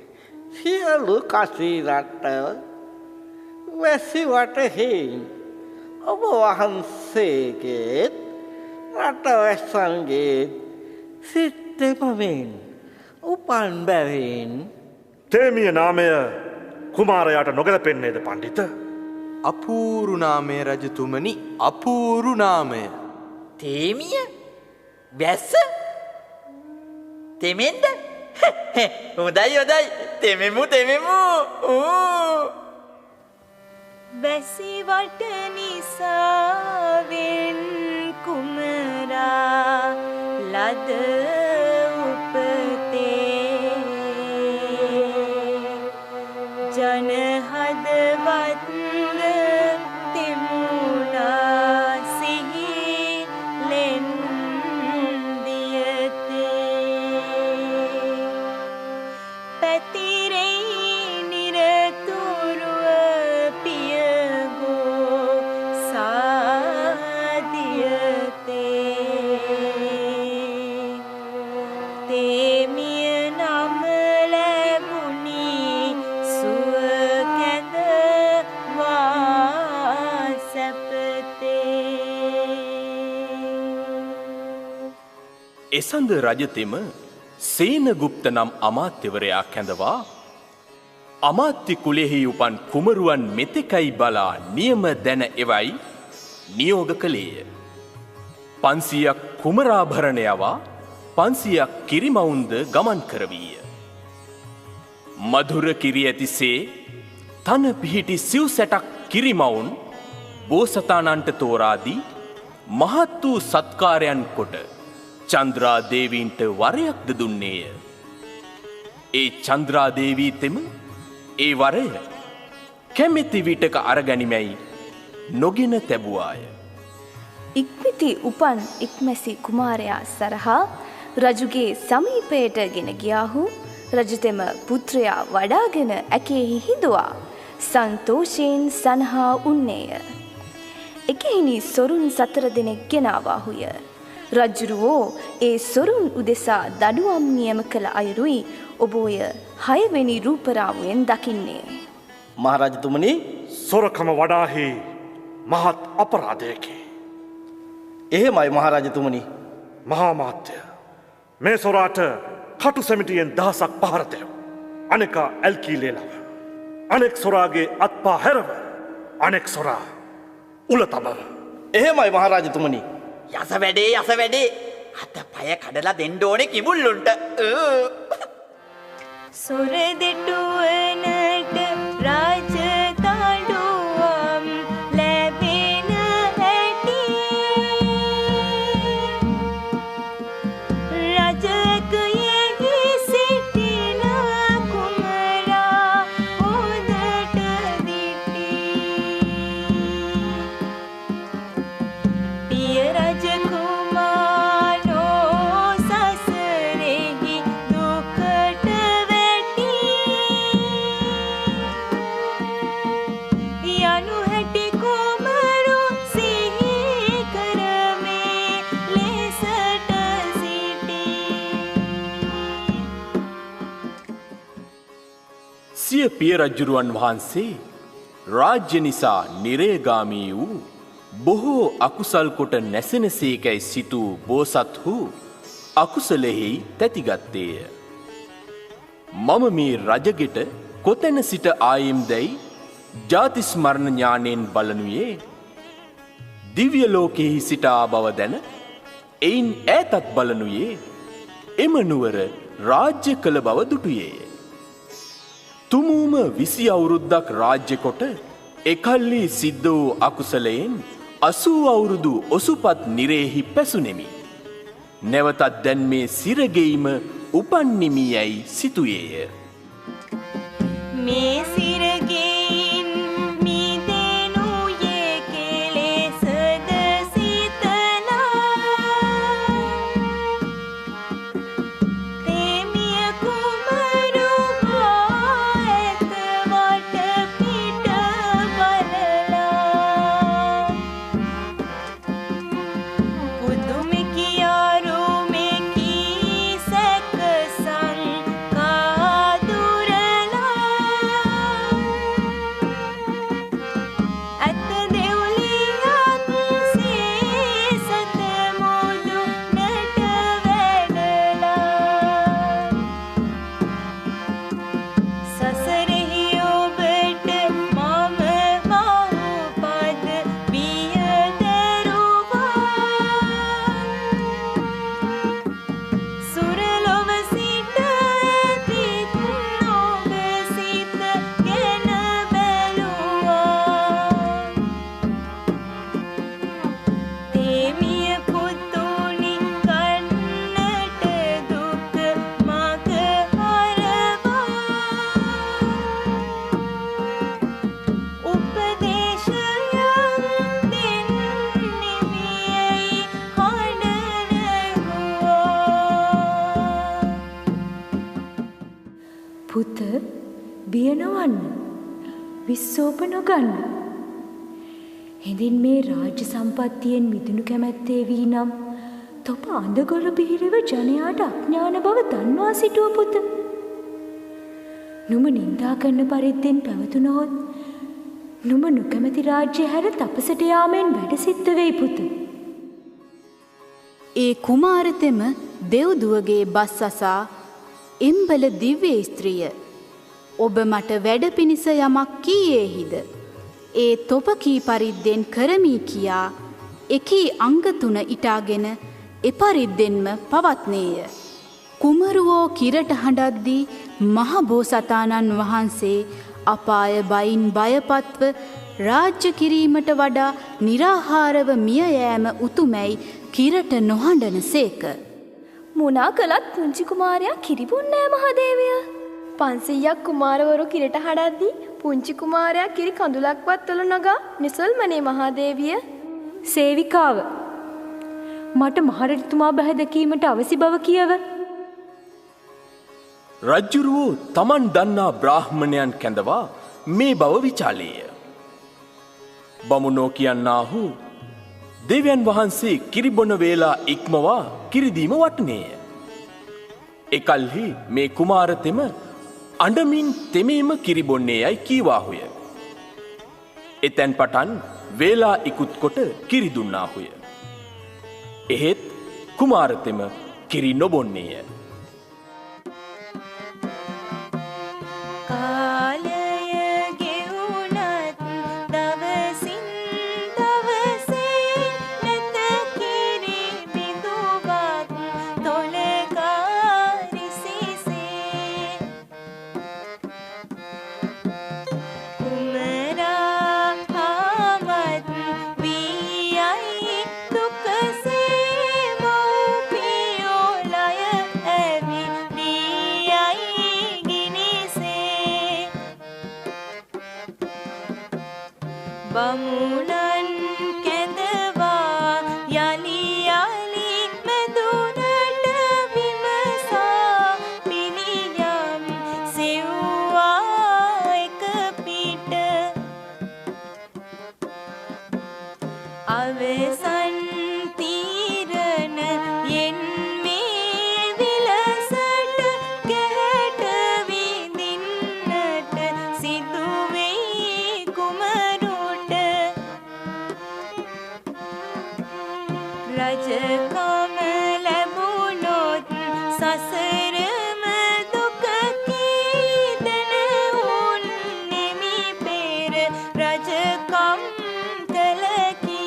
Speaker 11: සියලු කසීරට වැසි වටෙහි ඔබ වහන්සේගේත් රටවැස්සන්ගේ සිත්තෙමවෙන් උපන් බැවින්
Speaker 12: තේමිය නාමය කුමාරයාට නොගැලපෙන්නේද පණ්ඩිත?
Speaker 3: අපූරු නාමය රජතුමනි, අපූරු නාමය.
Speaker 13: තේමිය? වැස්ස? තෙමෙන්ද? හොඳයි හොඳයි. තෙමෙමු තෙමෙමු.
Speaker 5: වැසි වට නිසාවෙන් කුමරා ලද උපතේ ජන හදවත්ද තෙමුණා සිහි ලෙන්දියතේ පැතිරෙයි නිරතුරුව පියගෝ සාදියතේ තේමිය නම ලැබුණි සුව කැඳ වාසපතේ.
Speaker 8: එසඳ රජතෙම සේනගුප්ත නම් අමාත්‍යවරයා කැඳවා අමාත්‍ය කුලෙහි උපන් කුමරුවන් මෙතෙකයි බලා නියම දැන එවයි නියෝග කළේය. 500ක් කුමරාභරණයවා 500ක් කිරිමවුන්ද ගමන් කරවීය. මధుර කිරි ඇතිසේ තන පිහිටි සිව් සැටක් කිරිමවුන් බෝසතාණන්ට තෝරාදී මහත් වූ සත්කාරයන් කොට චන්ද්‍රා දේවීන්ට වරයක්ද දුන්නේය. ඒ චන්ද්‍රා දේවීතෙම ඒ වරය කැමැති විටක අරගනිමැයි නොගෙන තැබුවාය.
Speaker 14: ඉක්මිති උපන් ඉක්මැසි කුමාරයා සරහා රජුගේ සමීපයට ගෙන ගියාහු රජතෙම පුත්‍රයා වඩාගෙන ඇකෙහි හිඳුවා සන්තෝෂයෙන් සනහා උන්නේය. එකෙහිනි සොරුන් 4 දෙනෙක් ගෙනාවාහුය. රජුරුවෝ ඒ සොරුන් උදෙසා දඩුවම් නියම කළ අයුරුයි ඔබ ඔය 6 වෙනි රූපරාමුවෙන් දකින්නේ.
Speaker 12: මහරජතුමනි, සොරකම වඩාහි මහත් අපරාධයකි.
Speaker 11: එහෙමයි මහරජතුමනි.
Speaker 12: මහා මාත්‍ය, මේ සොරාට කටු සැමිටියෙන් 1000ක් පහර දෙව්. අනෙක ඇල්කීලේ ලව. අනෙක් සොරාගේ අත්පා හැරව. අනෙක් සොරා උල තබව.
Speaker 11: එහෙමයි මහරජතුමනි.
Speaker 13: යස වැඩේ අත පය කඩලා දෙන්න ඕනේ කිඹුල්ලුන්ට.
Speaker 5: සොර දෙටුවනට රාජ තඩුවම් ලැබෙන හැටි රජකයෙහි සිටින කුමරා හොදට දිටි පිය රජ කුමාරෝ සසරෙහි දුකට වැටි යනු හැටි කුමරු සිහි කරමේ ලෙසට සිටි.
Speaker 8: සිය පිය රජුරුවන් වහන්සේ රාජ්‍ය නිසා නිරේගාමී වූ බොහෝ අකුසල් කොට නැසෙනසේකැයි සිතූ බෝසත්හු අකුසලෙහි තැතිගත්තේය. මම මේ රජගෙට කොතැන සිට ආයෙම් දැයි ජාතිස්මරණ ඥානයෙන් බලනුයේ දිව්‍ය ලෝකෙහි සිටා බව දැන එයින් ඈතත් බලනුයේ එම නුවර රාජ්‍ය කළ බව දුටුයේය. තුමූම 20 අවුරුද්දක් රාජ්‍ය කොට එකල්හි සිද්ධ වූ අකුසලයෙන් 80 අවුරුදු ඔසුපත් නිරේහි පැසුනෙමි. නැවතත් දැන් මේ සිරගෙයිම උපන්නිමි යැයි සිතුයේය.
Speaker 5: මේ සිරගෙයින් මිදෙනුයේ කෙලෙසද සිතලා තෙමිය කුමරු ඇත වට පිට බලලා පුදුමෙකි යාරුමෙකි සැකසන් කාදුරලා
Speaker 15: බිය නොවන්න, විස්සෝප නොගන්න. හිඳින් මේ රාජ්‍ය සම්පත්තියෙන් මිදුණු කැමැත්තේ වී නම් තොප අඳගොල බිහිරව ජනයාට අඥාන බව දන්වා සිටුව පුත. නුඹ නින්දා කරන පරිද්දෙන් පැවතුනහොත් නුඹ නොකැමැති රාජ්‍ය හැර තපසට යාමෙන් වැඩ සිද්ධ වෙයි පුත.
Speaker 10: ඒ කුමාරතෙම දෙව්දුවගේ බස් අසා එම්බල දිව්‍ය ස්ත්‍රිය ඔබ මට වැඩ පිණිස යමක් කීයේහිද? ඒ තොප කී පරිද්දෙන් කරමී කියා එකී අංග 3 ඉටාගෙන එපරිද්දෙන්ම පවත්නේය. කුමරුවෝ කිරට හඬද්දී මහ බෝසතාණන් වහන්සේ අපාය බයින් බයපත්ව රාජ්‍ය කිරීමට වඩා निराහාරව මිය යෑම උතුමැයි කිරට නොහඬන සේක.
Speaker 14: මුණා කළත් පුංචි කුමාරයා කිරිබුන්නෑ මහදේවිය. 500ක් කුමාරවරු කිරට හඬද්දී පුංචි කුමාරයා කිරි කඳුලක්වත් තොල නගා නිසල්මනේ මහදේවිය.
Speaker 15: සේවිකාව, මට මහරජතුමා බැහැ දැකීමට අවසි බව කියව.
Speaker 8: රජ්ජුරුවෝ තමන් දන්නා බ්‍රාහ්මණයන් කැඳවා මේ බව විචාලේය. බමුණෝ කියන්නාහු දෙවියන් වහන්සේ කිරිබොන වේලා ඉක්මවා කිරිදීම වටනේය. එකල්හි මේ කුමාරතෙම අඬමින් තෙමීම කිරිබොන්නේ යයි කීවාහුය. එතැන් පටන් වේලා ඉකුත් කොට කිරි දුන්නාහුය. එහෙත් කුමාරතෙම කිරි නොබොන්නේය.
Speaker 5: බමුණන් කැඳවා යලි යලි මැදුරට විමසා පිළියම් සෙව්වා එක පිට. අවසන් තීරණ යෙන් මේ විලසට ගැට විඳින්නට සිදුවෙයි කුමරුට. රජකම ලැබුණොත් සසරම දුකකි දෙනවුන් නිමි පෙර රජකම් කළකි.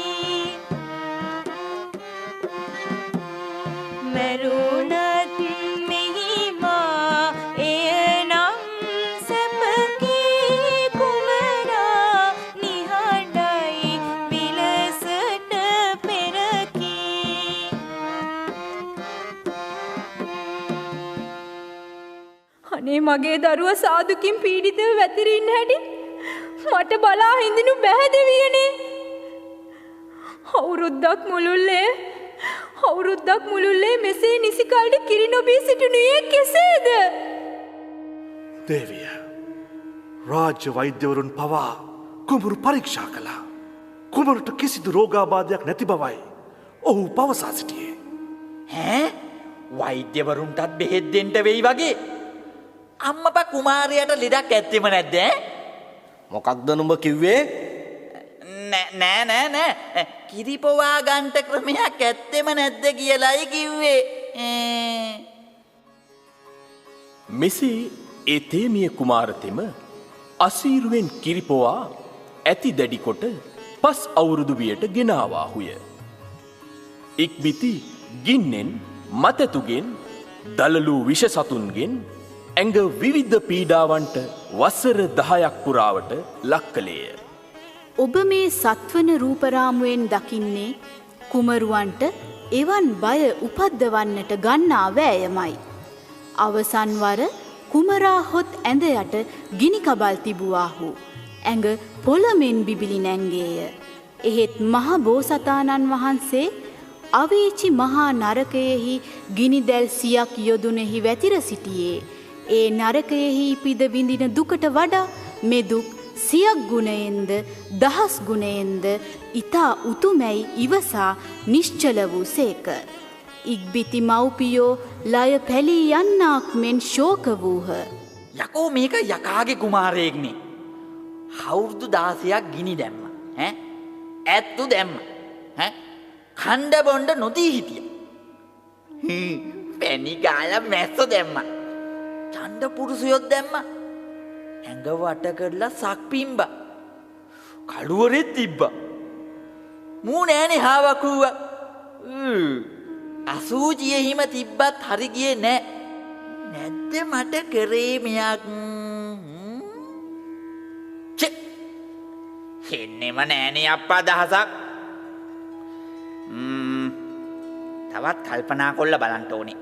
Speaker 5: මරුණත් මෙහිමා එයනම් සැපකි කුමරා නිහඬයි විලසට පෙරකි.
Speaker 15: අනේ මගේ දරුවා සාදුකින් පීඩිතව වැතිරින්න හැටි මට බලා හිඳිනු බැහැ දෙවියනේ. අවුරුද්දක් මුළුල්ලේ මෙසේ නිසි කල්ට කිරි නොබී සිටිනුයේ කෙසේද?
Speaker 12: දේවිය, රාජ්‍ය වෛද්‍යවරුන් පවා කුමරු පරීක්ෂා කළා. කුමරුට කිසිදු රෝගාබාධයක් නැති බවයි ඔහු පවසා සිටියේ.
Speaker 13: ඈ? වෛද්‍යවරුන්ටත් බෙහෙත් දෙන්න වෙයි වගේ. අම්මපා කුමාරයාට ලෙඩක් ඇත්තෙම නැද්ද?
Speaker 11: මොකක්ද නුඹ කිව්වේ?
Speaker 13: නෑ. කිරිපොවා ගන්ට ක්‍රමයක් ඇත්තෙම නැද්ද කියලායි කිව්වේ.
Speaker 8: මෙසේ ඒ තේමිය කුමාරතෙම අසීරුවෙන් කිරිපොවා ඇති දැඩි කොට 5 අවුරුදු වියට ගෙනාවාහුය. ඉක්බිති ගින්නෙන් මතතුගෙන් දලලු විෂ සතුන්ගෙන් ඇඟ විවිධ පීඩාවන්ට වසර 10ක් පුරාවට ලක් කළේය.
Speaker 10: ඔබ මේ සත්වන රූපරාමුවෙන් දකින්නේ කුමරුවන්ට එවන් බය උපද්දවන්නට ගන්නා වෑයමයි. අවසන් වර කුමරා හොත් ඇඳ යට ගිනි කබල් තිබුවාහු. ඇඟ පොළමෙන් බිබිලි නැංගේය. එහෙත් මහ බෝසතාණන් වහන්සේ අවීචි මහා නරකයෙහි ගිනි දැල් 100ක් යොදුනෙහි වැතිර සිටියේ ඒ නරකයෙහි පිද විඳින දුකට වඩා මේ දුක් සියක් ගුණයෙන්ද දහස් ගුණයෙන්ද ඊතා උතුමැයි ඉවසා නිශ්චල වූ සේක. ඉක්බිති මව්පියෝ ලය පැලී යන්නාක් මෙන් ශෝක වූහ.
Speaker 13: යකෝ මේක යකාගේ කුමාරයෙක්නේ. අවුරුදු 16ක් ගිනි දැම්ම. ඇත්තු දැම්ම. කණ්ඩ බොණ්ඩ නොදී හිටිය. පැණි ගාලා මැස්ස දැම්ම. ඡණ්ඩ පුරුෂයොත් දැම්ම. ඇඟ වට කරලා සක් පිම්බ. කළුවරෙත් තිබ්බ. මූ නෑනේ හාවකුව. අසූචියේ හිම තිබ්බත් හරි ගියේ නෑ. නැද්ද මට කරේමයක්? එන්නෙම නෑනේ අප්පා දහසක්. තවත් කල්පනා කොල්ල බලන්න ඕනේ.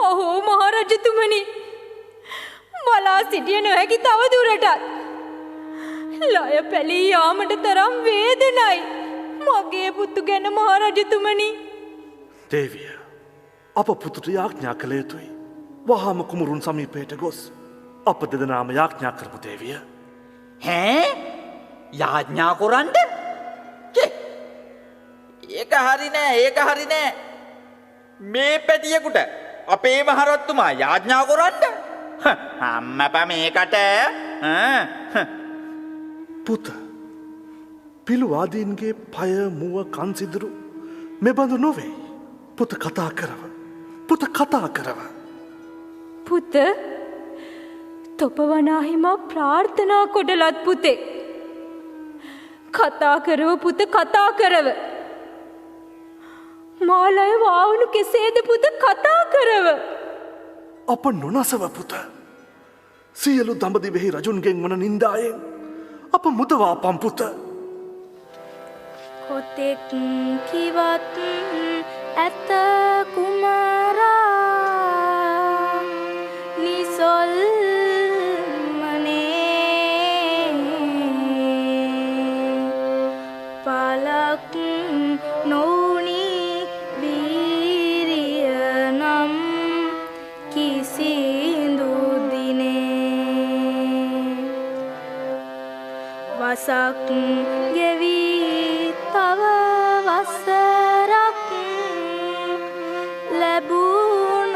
Speaker 15: අහෝ මහරජතුමනි, බලා සිටිය නොහැකි තව දුරටත්. ලය පැලී යාමට තරම් වේදනයි මගේ පුතු ගැන මහරජතුමනි.
Speaker 12: දේවිය, අප පුතුට යාඥා කළ යුතුයි. වහාම කුමරුන් සමීපයට ගොස් අප දෙදෙනාම යාඥා කරමු දේවිය.
Speaker 13: යාඥා කොරන්ට? ඒක හරි නෑ, ඒක හරි නෑ. මේ පැටියෙකුට අපේ මහරජතුමා යාඥා කොරන්න? අම්මපා මේකට
Speaker 12: පුත, පිළුවාදීන්ගේ පය මුව කන්සිදුරු මෙබඳු නොවේ. පුත කතා කරව. පුත කතා කරව.
Speaker 15: පුත, තොපවනාහිම ප්‍රාර්ථනා කොඩලත් පුතෙක්. කතා කරව පුත, කතා කරව. මාලය වාවුණු කෙසේද පුත, කතා කරව.
Speaker 12: අප නොනසව පුත. සියලු දඹදිවෙහි රජුන්ගෙන් වන නින්දායෙන් අප මුදවා පම්පුත.
Speaker 14: කොතෙක් කිවත් ඇත කුමරා නිසොල් මනේ පලක් නොවුනි වීරිය නම් කිසිදු දිනේ වසක් ගෙවී තව වසරක් ලැබුණ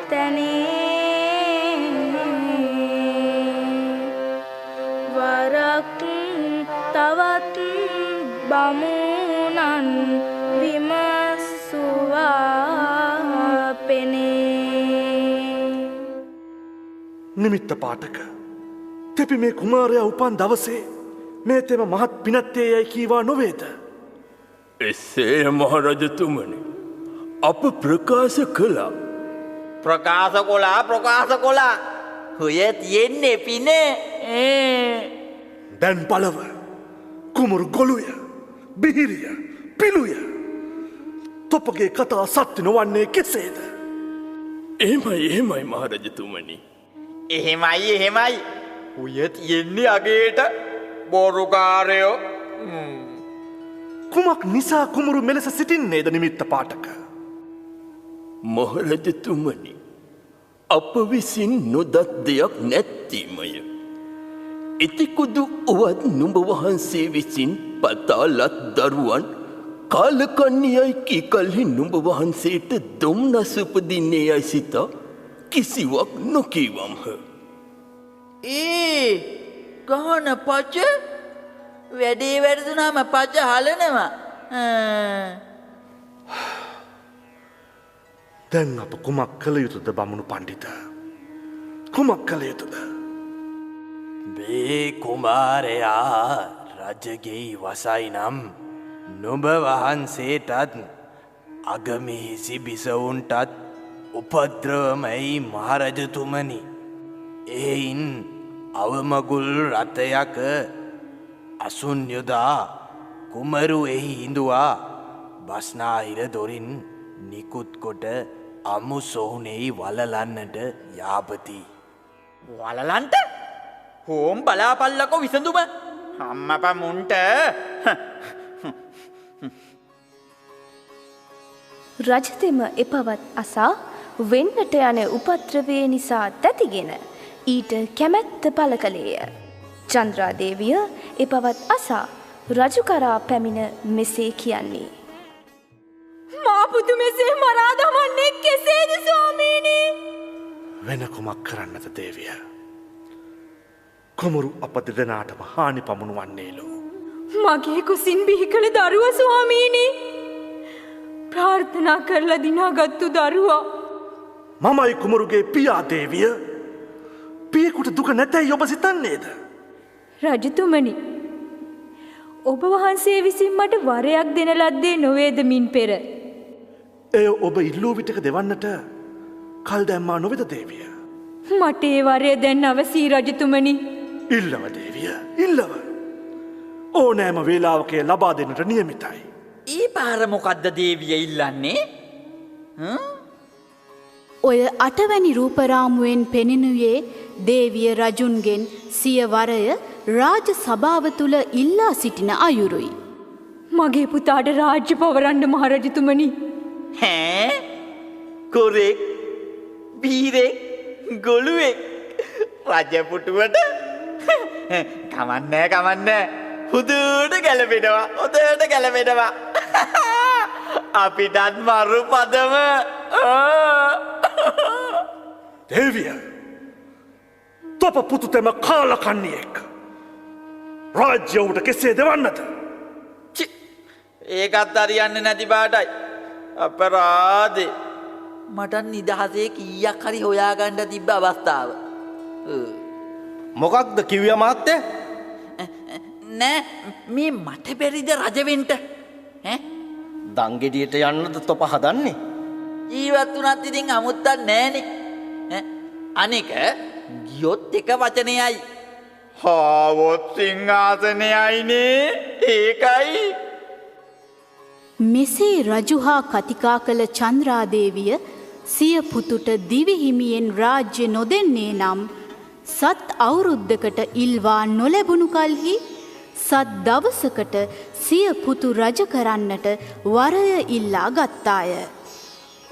Speaker 14: තැනේ වරක් තවත් බමුණන් විමසුවා පෙනේ.
Speaker 12: නිමිත්ත පාඨක, තෙපි මේ කුමාරයා උපන් දවසේ මේ තෙම මහත් පිනත්තේ යැයි කීවා නොවේද?
Speaker 8: එසේ මහරජතුමනි, අප ප්‍රකාශ කළා.
Speaker 13: ප්‍රකාශ කොලා හොය තියෙන්නේ පිනේ.
Speaker 12: දැන් බලව, කුමරු ගොළුය, බිහිරිය, පිළුය. තොපගේ කතා සත්‍ය නොවන්නේ කෙසේද?
Speaker 8: එහෙමයි මහරජතුමනි.
Speaker 13: එහෙමයි. හොය තියෙන්නේ අගේට බොරුකාරයෝ.
Speaker 12: කුමක් නිසා කුමරු මෙලෙස සිටින්නේද නිමිත්ත පාඨක?
Speaker 8: මහරජතුමනි, අප විසින් නොදත් දෙයක් නැත්තීමය. එතිකුදු උවත් නුඹ වහන්සේ විසින් පතාලත් දරුවන් කාලකන්නියයි කී කල්හි නුඹ වහන්සේට දුම්නස උපදින්නේ යයි සිතා කිසිවක් නොකීවම්හ.
Speaker 13: ගහන පච වැඩේ වැරදුනාම පච හලනවා.
Speaker 12: දැන් අප කුමක් කළ යුතුද බමුණු පණ්ඩිත? කුමක් කළ යුතුද?
Speaker 3: මේ කුමාරයා රජගෙයි වසයි නම් නුඹ වහන්සේටත් අගමිහිසි බිසවුන්ටත් උපද්‍රවමයි මහරජතුමනි. එයින් අවමගුල් රථයක අසුන් යොදා කුමරු එහි හිඳුවා බස්නාහිර දොරින් නිකුත් කොට අමු සොහුනෙහි වලලන්නට යාපති.
Speaker 13: වලලන්ට? හෝම් බලාපල්ලකෝ විසඳුම. අම්මපා මුන්ට.
Speaker 14: රජතෙම එපවත් අසා වෙන්නට යන උපද්‍රවය නිසා තැතිගෙන ඊට කැමැත්ත පළ කළේය. චන්ද්‍රාදේවිය එපවත් අසා රජු කරා පැමිණ මෙසේ කියන්නේ.
Speaker 15: මා පුතු මෙසේ මරා දමන්නේ කෙසේද ස්වාමීනි?
Speaker 12: වෙන කුමක් කරන්නද දේවිය? කුමරු අප දෙදෙනාටම හානි පමුණුවන්නේලු.
Speaker 15: මගේ කුසින් බිහි කළ දරුවා ස්වාමීනි. ප්‍රාර්ථනා කරලා දිනාගත්තු දරුවා.
Speaker 12: මමයි කුමරුගේ පියා දේවිය. පියෙකුට දුක නැතැයි ඔබ සිතන්නේද?
Speaker 15: රජතුමනි, ඔබ වහන්සේ විසින් මට වරයක් දෙන ලද්දේ නොවේද මින් පෙර?
Speaker 12: එය ඔබ ඉල්ලූ විටක දෙවන්නට කල් දැම්මා නොවෙද දේවිය?
Speaker 15: මට ඒ වරය දැන් අවසී රජතුමනි.
Speaker 12: ඉල්ලව දේවිය, ඉල්ලව. ඕනෑම වේලාවකය ලබා දෙන්නට නියමිතයි.
Speaker 13: ඒ පාර මොකද්ද දේවිය ඉල්ලන්නේ?
Speaker 10: ඔය 8 වැනි රූපරාමුවෙන් පෙනෙනුයේ දේවිය රජුන්ගෙන් සිය වරය රාජ සභාව තුල ඉල්ලා සිටින අයුරුයි.
Speaker 15: මගේ පුතාට රාජ්‍ය පවරන්න මහරජතුමනි.
Speaker 13: ඈ? කොරෙක්, බීරෙක්, ගොළුෙක් රජපුටුවට කමන්නේ කමන්නේ. හුදුට ගැලපෙනවා, හොදට ගැලපෙනවා. අපිටත් මරු පදම.
Speaker 12: දේවිය, තොප පුතුතෙම කාලකන්නියෙක්. රාජ්‍ය උට කෙසේ දෙවන්නද?
Speaker 13: ඒකත් හරියන්නේ නැති බාටයි. අපරාධේ. මට නිදහසේ කීයක් හරි හොයාගන්න තිබ්බ අවස්ථාව.
Speaker 11: මොකක්ද කිව්වේ මාත්‍ය?
Speaker 13: නෑ මේ මට බැරිද රජවෙන්ට?
Speaker 11: දංගෙඩියට යන්නද තොප හදන්නේ?
Speaker 13: ජීවත් වුණත් ඉතින් අමුත්තක් නෑනේ. අනික ගියොත් එක වචනයයි. හාවොත් සිංහාසනයයිනේ. ඒකයි.
Speaker 10: මෙසේ රජු හා කතිකා කළ චන්ද්‍රාදේවිය සිය පුතුට දිවිහිමියෙන් රාජ්‍ය නොදෙන්නේ නම් සත් අවුරුද්දකට ඉල්වා නොලැබුණු කල්හි සත් දවසකට සිය පුතු රජ කරන්නට වරය ඉල්ලා ගත්තාය.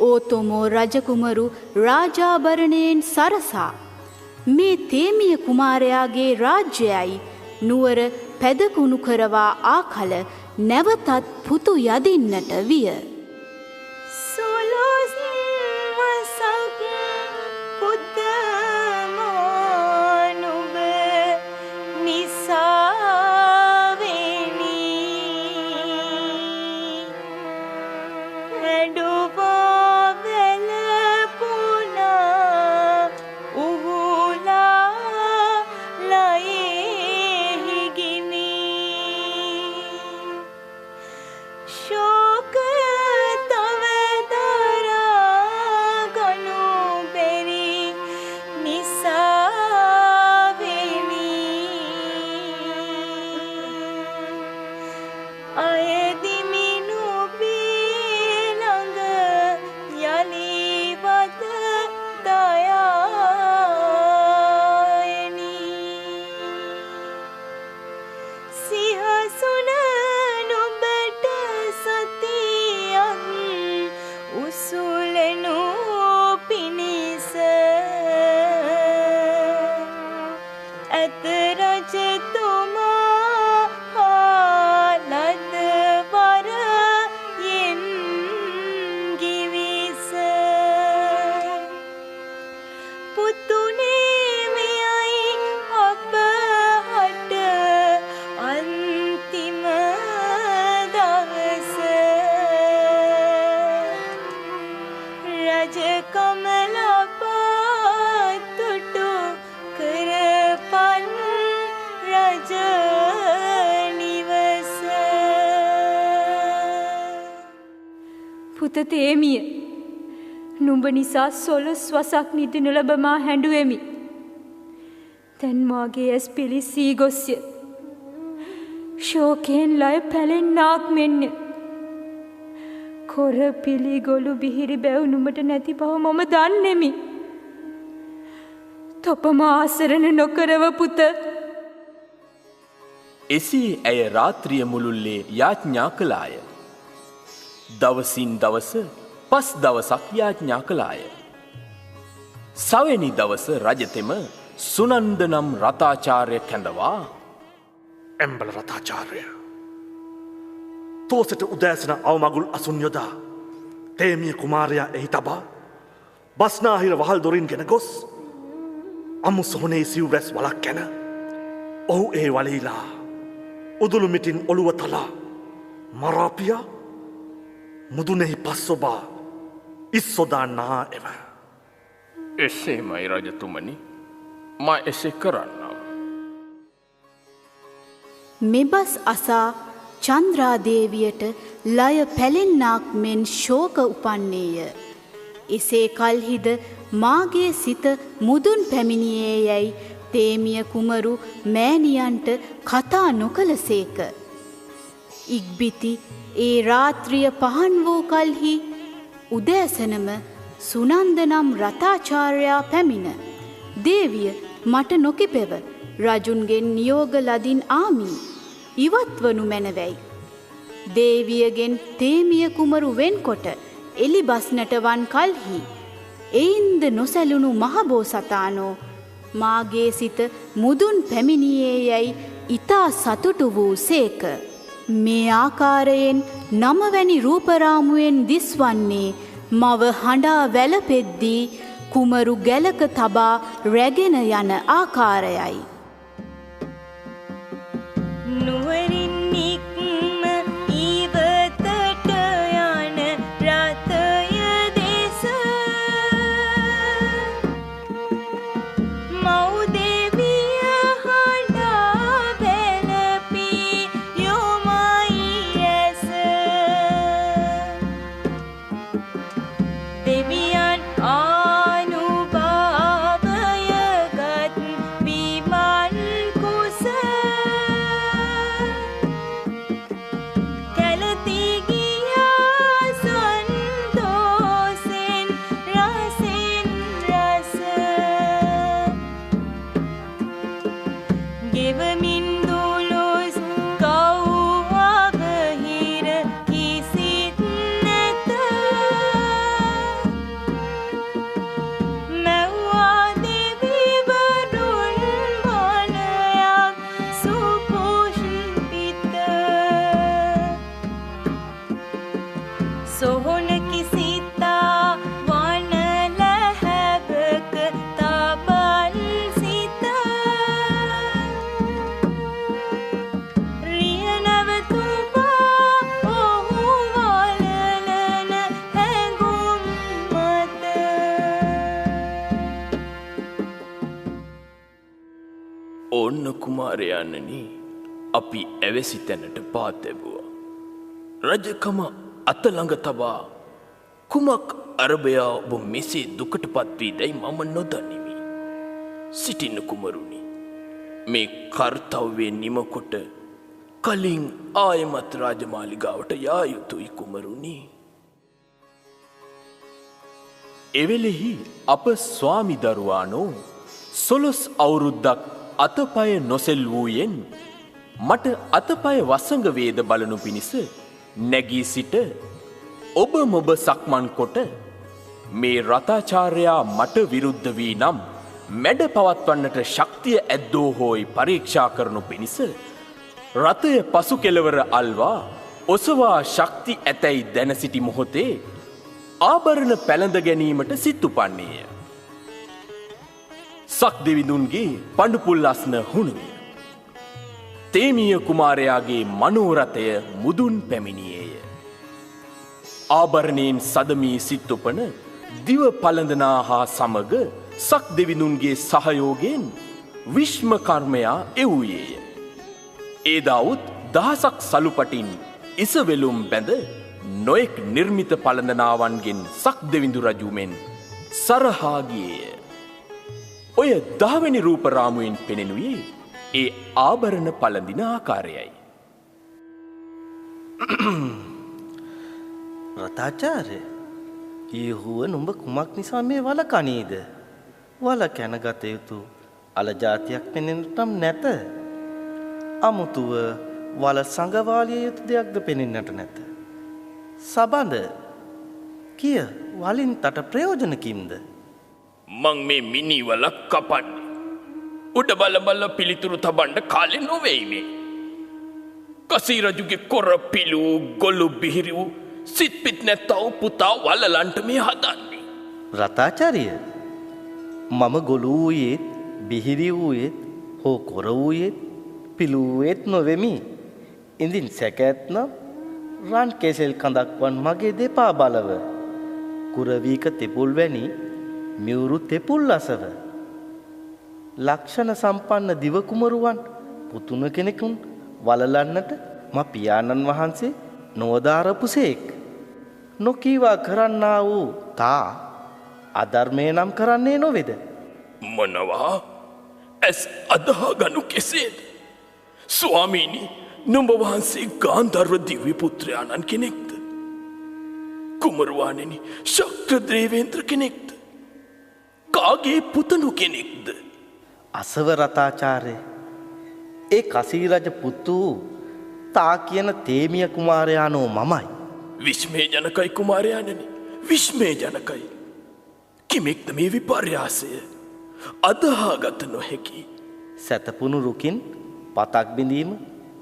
Speaker 10: ඕතොමෝ රජකුමරු රාජාභරණයෙන් සරසා මේ තේමිය කුමාරයාගේ රාජ්‍යයයි නුවර පැදකුණු කරවා ආකල නැවතත් පුතු යදින්නට විය. පුත තේමිය, නුඹ නිසා 12 වසක් නිදි නොලබ මා හැඬුවෙමි. දැන් මාගේ ඇස් පිලිසී ගොස්ය. ශෝකයෙන් ලය පැලෙන්නාක් මෙන්න. කොර පිළිගොළු බිහිරි බැව් නුඹට නැති බව මම දන්නෙමි. තොප මා ආසරණ නොකරව පුත.
Speaker 8: එසේ ඇය රාත්‍රිය මුළුල්ලේ යාඥා කළාය. දවසින් දවස 5 දවසක් යාඥා කළාය. සවෙනි දවස රජතෙම සුනන්ද නම් රතාචාර්ය කැඳවා
Speaker 12: එම්බල රතාචාර්ය තෝසට උදෑසන අවමගුල් අසුන් යොදා තේමිය කුමාරයා එහි තබා බස්නාහිර වහල් දොරින් ගෙන ගොස් අමු සොහනේ සිව් රැස් වලක් කැන ඔහු ඒ වලීලා උදුළු මිටින් ඔළුව තලා මරාපියා මුදුනෙහි පස්සොබා ඉස්සොදා නා එව.
Speaker 8: එසේමයි රජතුමනි මා එසේ කරන්නම්.
Speaker 10: මෙබස් අසා චන්ද්‍රාදේවියට ලය පැලෙන්නාක් මෙන් ශෝක උපන්නේය. එසේ කල්හිද මාගේ සිත මුදුන් පැමිණියේ යැයි තේමිය කුමරු මෑණියන්ට කතා නොකළසේක. ඉක්බිති ඒ රාත්‍රිය පහන් වූ කල්හි උදෑසනම සුනන්ද නම් රතාචාර්යා පැමිණ දේවිය මට නොකිපෙව රජුන්ගෙන් නියෝග ලදින් ආමි ඉවත්වනු මැනවැයි. දේවියගෙන් තේමිය කුමරු වෙන්කොට එලි බස්නට වන් කල්හි එයින්ද නොසැලුණු මහබෝසතානෝ මාගේ සිත මුදුන් පැමිණියේ යැයි ඉතා සතුටු වූ සේක. මේ ආකාරයෙන් නමවැනි රූපරාමුවෙන් දිස්වන්නේ මව හඬා වැළපෙද්දී කුමරු ගැලක තබා රැගෙන යන ආකාරයයි.
Speaker 5: නුවරින් නික්ම ඉවතට යන රථය දෙස මව් දෙවිය හඬා වැළපී යොමයි ඇස. දෙවියන් ආනුභාවයගත් විමන් කුස කැලති ගියා සන්තෝසෙන් රසෙන් රස ගෙවමින් දුලුස් කව්වවහිර කිසිත් නැත. මැව්වා දෙවිවරුන් වනයක් සුපුෂ්පිත සොහොනකි සිතා වන ලැහැබක තබන් සිත රිය නැවතුවා ඔහු වලලන හැඟුම් මත.
Speaker 8: ඕන්න කුමාරයන්නනි අපි ඇවැසි තැනට පාත් තැබුවා. රජකම අතළඟ තබා කුමක් අරභයා ඔබ මෙසේ දුකට පත්වී දැයි මම නොදනිමි. සිටින්න කුමරුණි මේ කර්තව්‍යය නිමකොට කලින් ආයමත් රාජමාලිගාවට යා යුතුයි කුමරුණි. එවෙලෙහි අප ස්වාමි දරුවානෝ සොළොස් අවුරුද්දක් අතපය නොසෙල් වූයෙන් මට අතපය වසඟ වේද බලනු පිණිස නැගී සිට ඔබ මොබ සක්මන් කොට මේ රතාචාර්යා මට විරුද්ධ වී නම් මැඩ පවත්වන්නට ශක්තිය ඇද්දෝ හෝයි පරීක්ෂා කරනු පිණිස රථය පසු කෙළවර අල්වා ඔසවා ශක්ති ඇතැයි දැන සිටි මොහොතේ ආභරණ පැළඳ ගැනීමට සිත් උපන්නේය. සක් දෙවිඳුන්ගේ පඬුපුල් අස්න හුණුවිය. තේමිය කුමාරයාගේ මනෝරථය මුදුන් පැමිණියේය. ආභරණයෙන් සදමී සිත් උපන දිව පළඳනා හා සමග සක් දෙවිඳුන්ගේ සහයෝගයෙන් විශ්ම කර්මයා එවූයේය. ඒදාවුත් දහසක් සලුපටින් ඉසවෙලුම් බැඳ නොයෙක් නිර්මිත පළඳනාවන්ගෙන් සක් දෙවිඳු රජුමෙන් සරහාගියේය. ඔය 10 වෙනි රූපරාමුවෙන් පෙනෙනුයේ ඒ ආභරණ පළඳින ආකාරයයි.
Speaker 11: රතාචාර්ය ඊහුව නුඹ කුමක් නිසා මේ වල කනීද? වල කැනගත යුතු අල જાතියක් පෙනෙන්නට නැත. අමුතුව වල සංගවාලිය යුතු දෙයක්ද පෙනෙන්නට නැත. සබඳ කිය වලින් තට ප්‍රයෝජන කිම්ද?
Speaker 8: මං මේ මිනිවල කපන්නේ. උඩ බල බල පිළිතුරු තබන්න කාලේ නොවේයි මේ. කසී රජුගේ කොර පිළු ගොළු බිහිරි වූ සිත් පිට නැත්තව පුතා වලලන්ට මේ හදන්නේ.
Speaker 11: රතාචාර්ය මම ගොළු වූයේත් බිහිරි වූයේත් හෝ කොර වූයේත් පිළු වූයේත් නොවෙමි. ඉඳින් සැකැත්නම් රන් කෙසෙල් කඳක්වන් මගේ දෙපා බලව. කුරවීක තෙපුල් වැනි මියුරු තෙපුල් අසව. ලක්ෂණ සම්පන්න දිවකුමරුවන් පුතුන කෙනෙකුන් වලලන්නට පියාණන් වහන්සේ නොවදාරපුසේක්. නොකීවා කරන්නා වූ තා අධර්මය නම් කරන්නේ නොවේද?
Speaker 8: මොනවා? ඇස් අදහා ගනු කෙසේද? ස්වාමීනි, නුඹ වහන්සේ ගාන්ධර්ව දිව්‍ය පුත්‍රයාණන් කෙනෙක්ද? කුමරුවාණෙනි, ශක්‍ර දේවේන්ද්‍ර කෙනෙක්ද? කාගේ පුතණු කෙනෙක්ද?
Speaker 11: අසව රතාචාර්ය, ඒ කසී රජ පුතු තා කියන තේමිය කුමාරයාණෝ මමයි.
Speaker 8: විස්මේ ජනකයි කුමාරයාණනි, විස්මේ ජනකයි. කිමෙක්ද මේ විපර්යාසය? අදහාගත නොහැකි.
Speaker 11: සැතපුණු රුකින් පතක් බිඳීම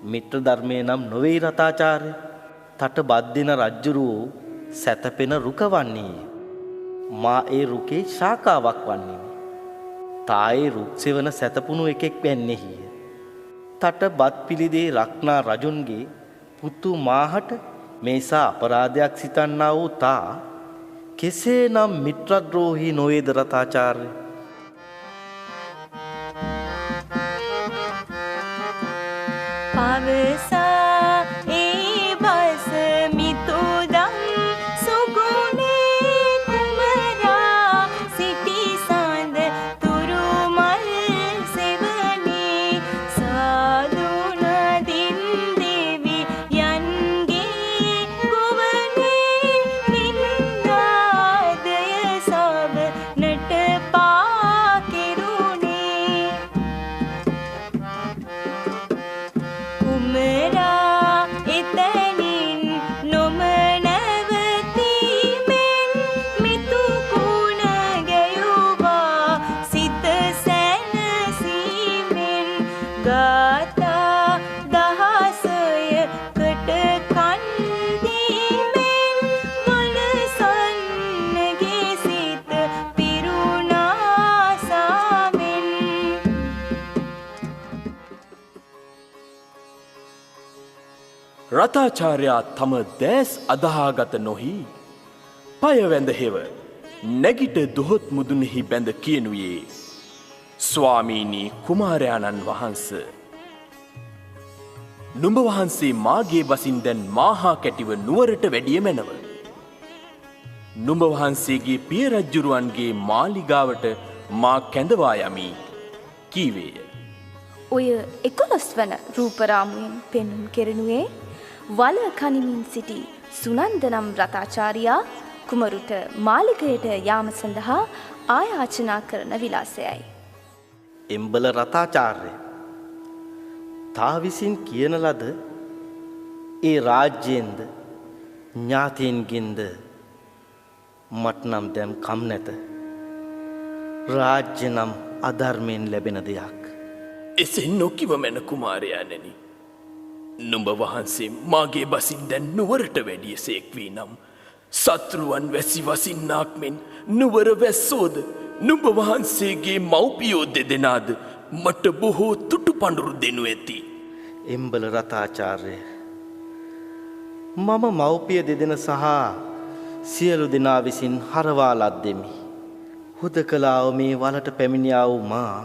Speaker 11: මිත්‍ර ධර්මය නම් නොවේ රතාචාර්ය. තට බද්දින රජ්ජුරුවෝ සැතපෙන රුක වන්නේය. මා ඒ රුකේ ශාකාවක් වන්නේමි. තායේ රුක් සෙවන සැතපුණු එකෙක් වැන්නේහිය. තට බත් පිළිදේ රක්නා රජුන්ගේ පුතු මාහට මේසා අපරාධයක් සිතන්නා වූ තා කෙසේ නම් මිත්‍රද්‍රෝහී නොවේද රතාචාර්ය?
Speaker 5: පවසා ඒ බස මිතුදම් සුගුණේ කුමරා සිටි සඳ තුරුමල් සෙවනේ සාදුන දින් දෙවි යන්ගේ ගුවනේ නින්දාදය සබ නට පා කෙරුණේ කුමරා එතනින් නොම නැවතීමෙන් මිතු කුණ ගැයුවා සිත සැනසීමෙන් ගාථා දහසයකට කන් දීමෙන් වනසන්නගේ සිත පිරුණා සාමෙන්.
Speaker 8: රතාචාර්යා තම දෑස් අදහාගත නොහි පයවැඳ හෙව නැගිට දොහොත් මුදුනෙහි බැඳ කියනුයේ, ස්වාමීනී කුමාරයාණන් වහන්ස, නුඹ වහන්සේ මාගේ බසින් දැන් මාහා කැටිව නුවරට වැඩිය මැනව. නුඹ වහන්සේගේ පිය රජ්ජුරුවන්ගේ මාලිගාවට මා කැඳවා යමි කීවේය.
Speaker 14: ඔය 11 වන රූපරාමුවෙන් පෙන්නුම් කෙරෙනුවේ වල කනිමින් සිටි සුනන්ද නම් රතාචාර්යා කුමරුට මාලිගයට යාම සඳහා ආයාචනා කරන විලාසයයි.
Speaker 11: එම්බල රතාචාර්ය, තා විසින් කියන ලද ඒ රාජ්‍යයෙන්ද ඥාතීන්ගෙන්ද මට නම් දැම් කම් නැත. රාජ්‍ය නම් අධර්මයෙන් ලැබෙන දෙයක්.
Speaker 8: එසෙන් නොකිව මැන කුමාරයාණෙනි. නුඹ වහන්සේ මාගේ බසින් දැන් නුවරට වැඩිය සේක්වී නම් සත්රුවන් වැසි වසින්නාක් මෙන් නුවර වැස්සෝද නුඹ වහන්සේගේ මව්පියෝ දෙදෙනාද මට බොහෝ තුටු පඬුරු දෙනු ඇති.
Speaker 11: එම්බල රතාචාර්ය, මම මව්පිය දෙදෙන සහ සියලු දෙනා විසින් හරවා ලද්දෙමි. හුදකලාව මේ වලට පැමිණියා වූ මා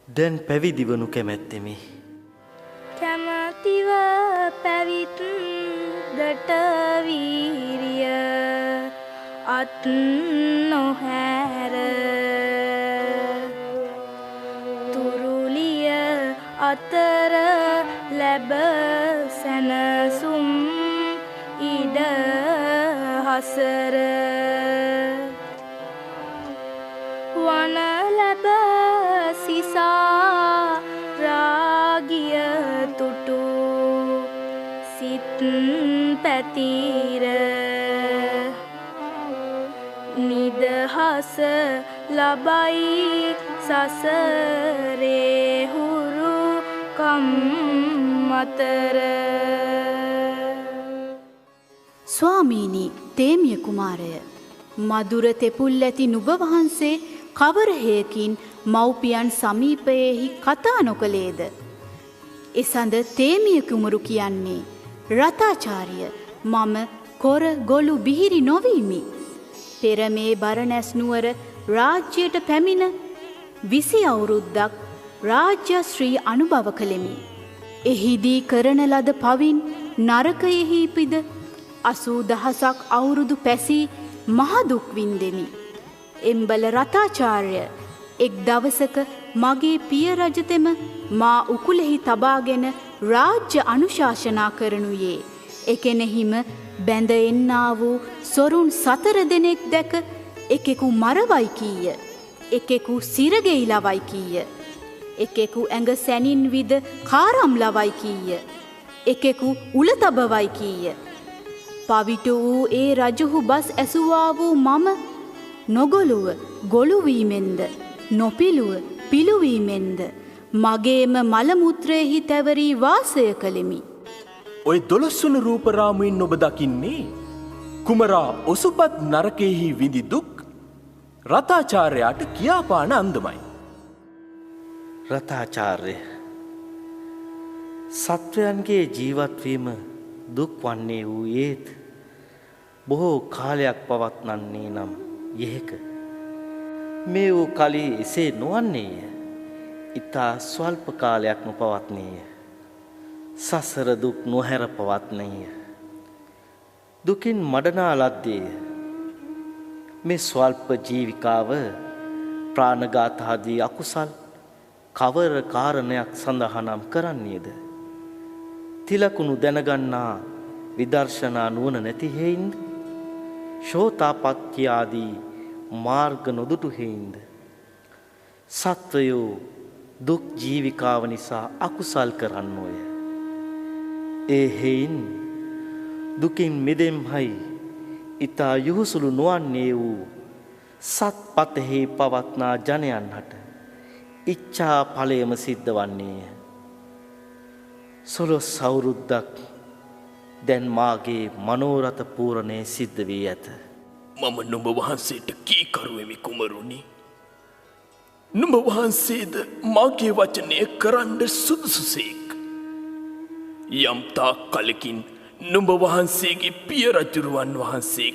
Speaker 11: දැන් පැවිදිවනු කැමැත්තෙමි.
Speaker 14: කැමැතිව පැවිත් ගට වීරිය අත් නොහැර තුරුලිය අතර ලැබ සැනසුම් ඉඩ හසර වන ලැබ සිසා රාගිය තුටු සිත් පැතිර නිදහස ලබයි සසරේ හුරු කම් අතර.
Speaker 10: ස්වාමීනි තේමිය කුමාරය, මధుර තෙපුල් ඇති නුඹ වහන්සේ කවර හේකින් මව්පියන් සමීපයෙහි කතා නොකළේද? එසඳ තේමිය කුමරු කියන්නේ රතාචාර්ය මම කොර ගොළු බිහිරි නොවීමි. පෙර මේ බරණැස් නුවර රාජ්‍යයට පැමිණ 20 අවුරුද්දක් රාජ්‍යශ්‍රී අනුභව කළෙමි. එහිදී කරන ලද පවින් නරකයෙහි පිද 80,000ක් අවුරුදු පැසී මහදුක් වින්දෙමි. එම්බල රතාචාර්ය එක් දවසක මගේ පිය රජතෙම මා උකුලෙහි තබාගෙන රාජ්‍ය අනුශාසනා කරනුයේ. එකෙනෙහිම බැඳ එන්නා වූ සොරුන් 4 දෙනෙක් දැක එකෙකු මරවයි කීය. එකෙකු සිරගෙයි ලවයි කීය. එකෙකු ඇඟ සැනින් විද කාරම් ලවයි කීය. එකෙකු උල තබවයි කීය. පවිට වූ ඒ රජහු බස් ඇසුවා වූ මම නොගොළුව ගොළුවීමෙන්ද නොපිළුව පිළුවීමෙන්ද මගේම මලමුත්‍රයෙහි තැවරී වාසය කළෙමි.
Speaker 8: ඔය 12 වන රූපරාමුවෙන් ඔබ දකින්නේ කුමරා ඔසුපත් නරකයෙහි විඳි දුක් රතාචාර්යාට කියාපාන අන්දමයි.
Speaker 11: රතාචාර්ය සත්වයන්ගේ ජීවත්වීම දුක් වන්නේ වූ ඒත් බොහෝ කාලයක් පවත්නන්නේ නම් යෙහෙක. මේ වූ කලී එසේ නොවන්නේය. ඉතා ස්වල්ප කාලයක්ම පවත්නේය. සසර දුක් නොහැර පවත්නේය. දුකින් මඩනා ලද්දේය. මේ ස්වල්ප ජීවිකාව ප්‍රාණඝාතාදී අකුසල් කවර කාරණයක් සඳහනම් කරන්නේද? තිලකුණු දැනගන්නා විදර්ශනා නුවණ නැති හේයින්ද? ශෝතාපට්ටි ආදී මාර්ග නොදුටු හේයින්ද? සත්වයෝ දුක් ජීවිකාව නිසා අකුසල් කරන්නෝය. ඒ හේයින් දුකින් මිදෙම්හයි ඊතා යහුසුළු නොවන්නේ වූ සත්පතෙහි පවත්නා ජනයන්හට ඉච්ඡා ඵලයම සිද්ධ වන්නේය. 16 අවුරුද්දක් දැන් මාගේ මනෝරථ පූර්ණේ සිද්ධ වී ඇත.
Speaker 8: මම නුඹ වහන්සේට කීකරුවෙමි කුමරුනි. නුඹ වහන්සේද මාගේ වචනය කරන්න සුදුසුසේක්. යම් තාක් කලකින් නුඹ වහන්සේගේ පිය රජුරුවන් වහන්සේ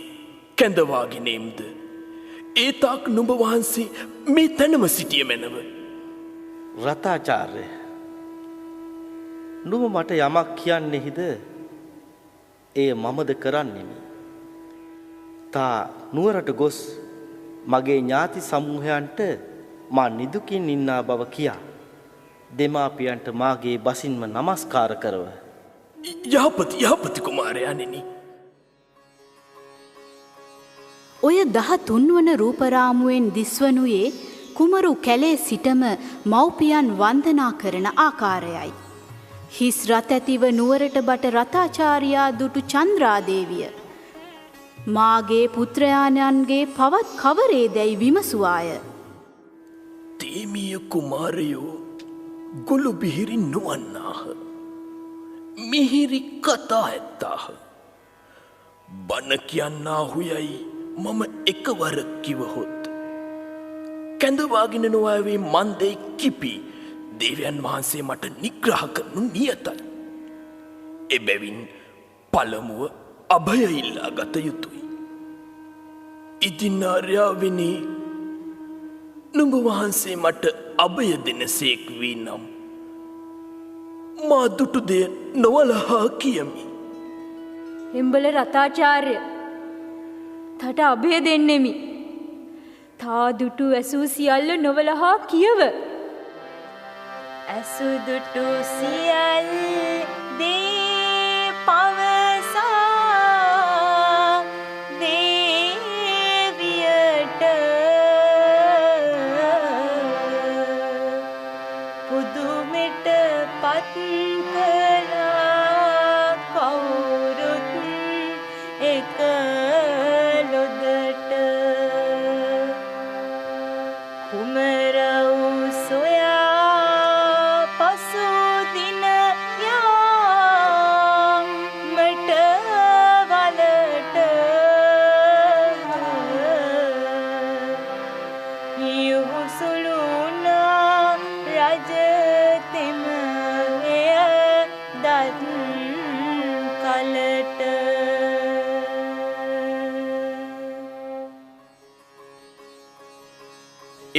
Speaker 8: කැඳවාගෙනෙම්ද ඒ තාක් නුඹ වහන්සේ මේ තැනම සිටිය මැනව.
Speaker 11: රතාචාර්ය නුඹ මට යමක් කියන්නේහිද එය මමද කරන්නෙමි. තා නුවරට ගොස් මගේ ඥාති සමූහයන්ට මා නිදුකින් ඉන්නා බව කියා දෙමාපියන්ට මාගේ බසින්ම නමස්කාර කරව.
Speaker 8: යහපති කුමාරයාණෙනි.
Speaker 10: ඔය 13 වන රූපරාමුවෙන් දිස්වනුයේ කුමරු කැලේ සිටම මව්පියන් වන්දනා කරන ආකාරයයි. හිස් රත ඇතිව නුවරට බට රතාචාර්යා දුටු චන්ද්‍රාදේවිය මාගේ පුත්‍රයාණන්ගේ පවත් කවරේදැයි විමසුවාය.
Speaker 8: තේමිය කුමාරයෝ ගොළු බිහිරි නොවන්නාහ. මිහිරි කතා ඇත්තාහ. බණ කියන්නාහු යයි මම එකවර කිවහොත් කැඳවාගෙන නොවාවේ මන්දෙයි කිපි දේවයන් වහන්සේ මට නිග්‍රහ කරනු නියතයි. එබැවින් පළමුව අභය ඉල්ලා ගත යුතුයි. ඉතින් ආර්යාවෙනි නුඹ වහන්සේ මට අභය දෙනසේක් වී නම් මා දුටු දෙය නොවලහා කියමි.
Speaker 15: එම්බල රතාචාර්ය තට අභය දෙන්නෙමි. තා දුටු ඇසූ සියල්ල නොවලහා කියව.
Speaker 5: ඇසුදුටු සියල් දේ පවසා දේවියට පුදුමෙට පත් කළා කවුරුත් එක ලොදට.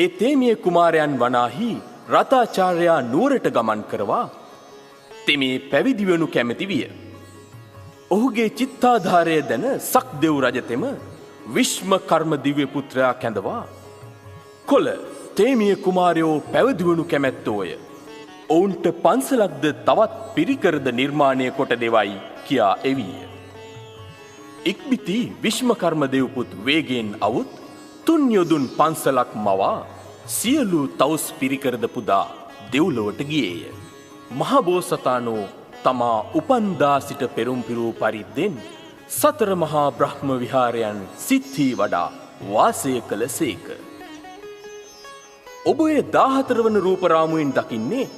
Speaker 8: ඒ තේමිය කුමාරයන් වනාහි රතාචාර්යා නුවරට ගමන් කරවා තෙමේ පැවිදිවනු කැමැති විය. ඔහුගේ චිත්තාධාරය දැන සක්දෙව් රජතෙම විශ්ම කර්ම දිව්‍ය පුත්‍රයා කැඳවා කොළ තේමිය කුමාරයෝ පැවිදිවනු කැමැත්තෝය. ඔවුන්ට පන්සලක්ද තවත් පිරිකරද නිර්මාණය කොට දෙවයි කියා එවීය. ඉක්බිති විශ්මකර්ම දෙව්පුත් වේගෙන් අවුත් තුන් යොදුන් පන්සලක් මවා සියලු තවුස් පිරිකරද පුදා දෙව්ලොවට ගියේය. මහබෝසතාණෝ තමා උපන්දා සිට පෙරුම් පිරූ පරිද්දෙන් සතර මහා බ්‍රහ්ම විහාරයන් සිත්හි වඩා වාසය කළ සේක. ඔබ ඒ 14 වන රූපරාමුවෙන් දකින්නේ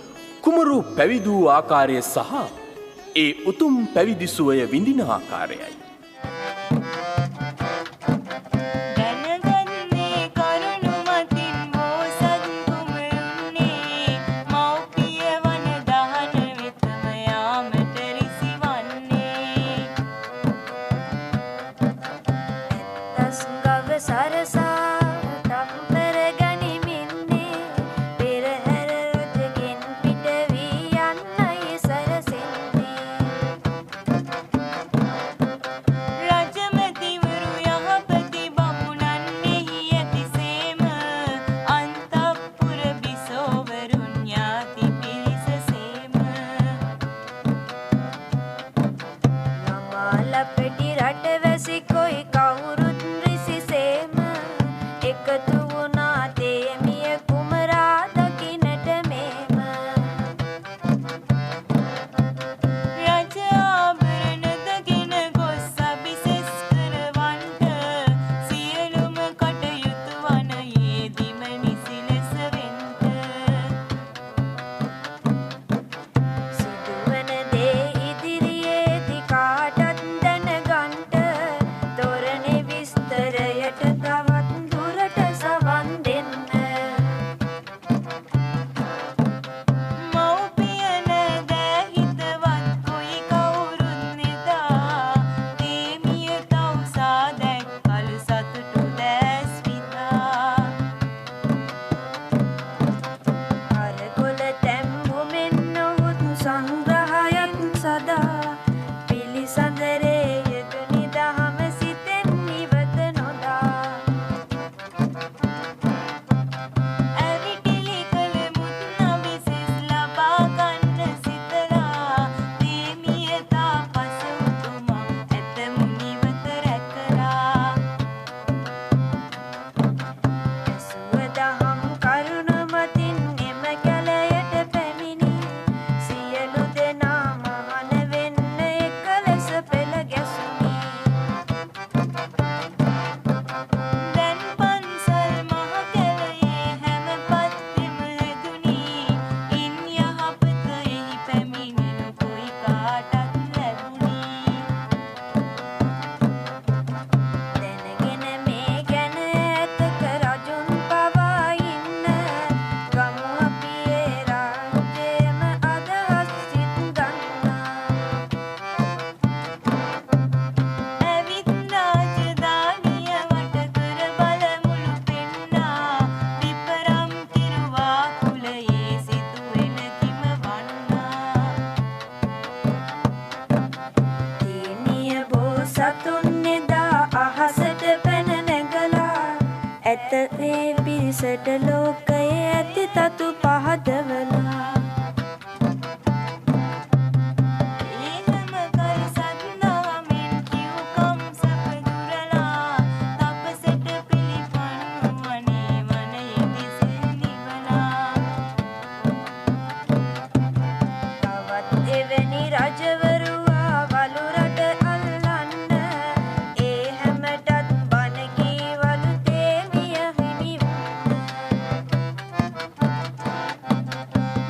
Speaker 8: කුමරු පැවිදූ ආකාරය සහ ඒ උතුම් පැවිදි සුවය විඳින ආකාරයයි.
Speaker 16: පිරිසට ලෝකයේ ඇති තතු පහදවලා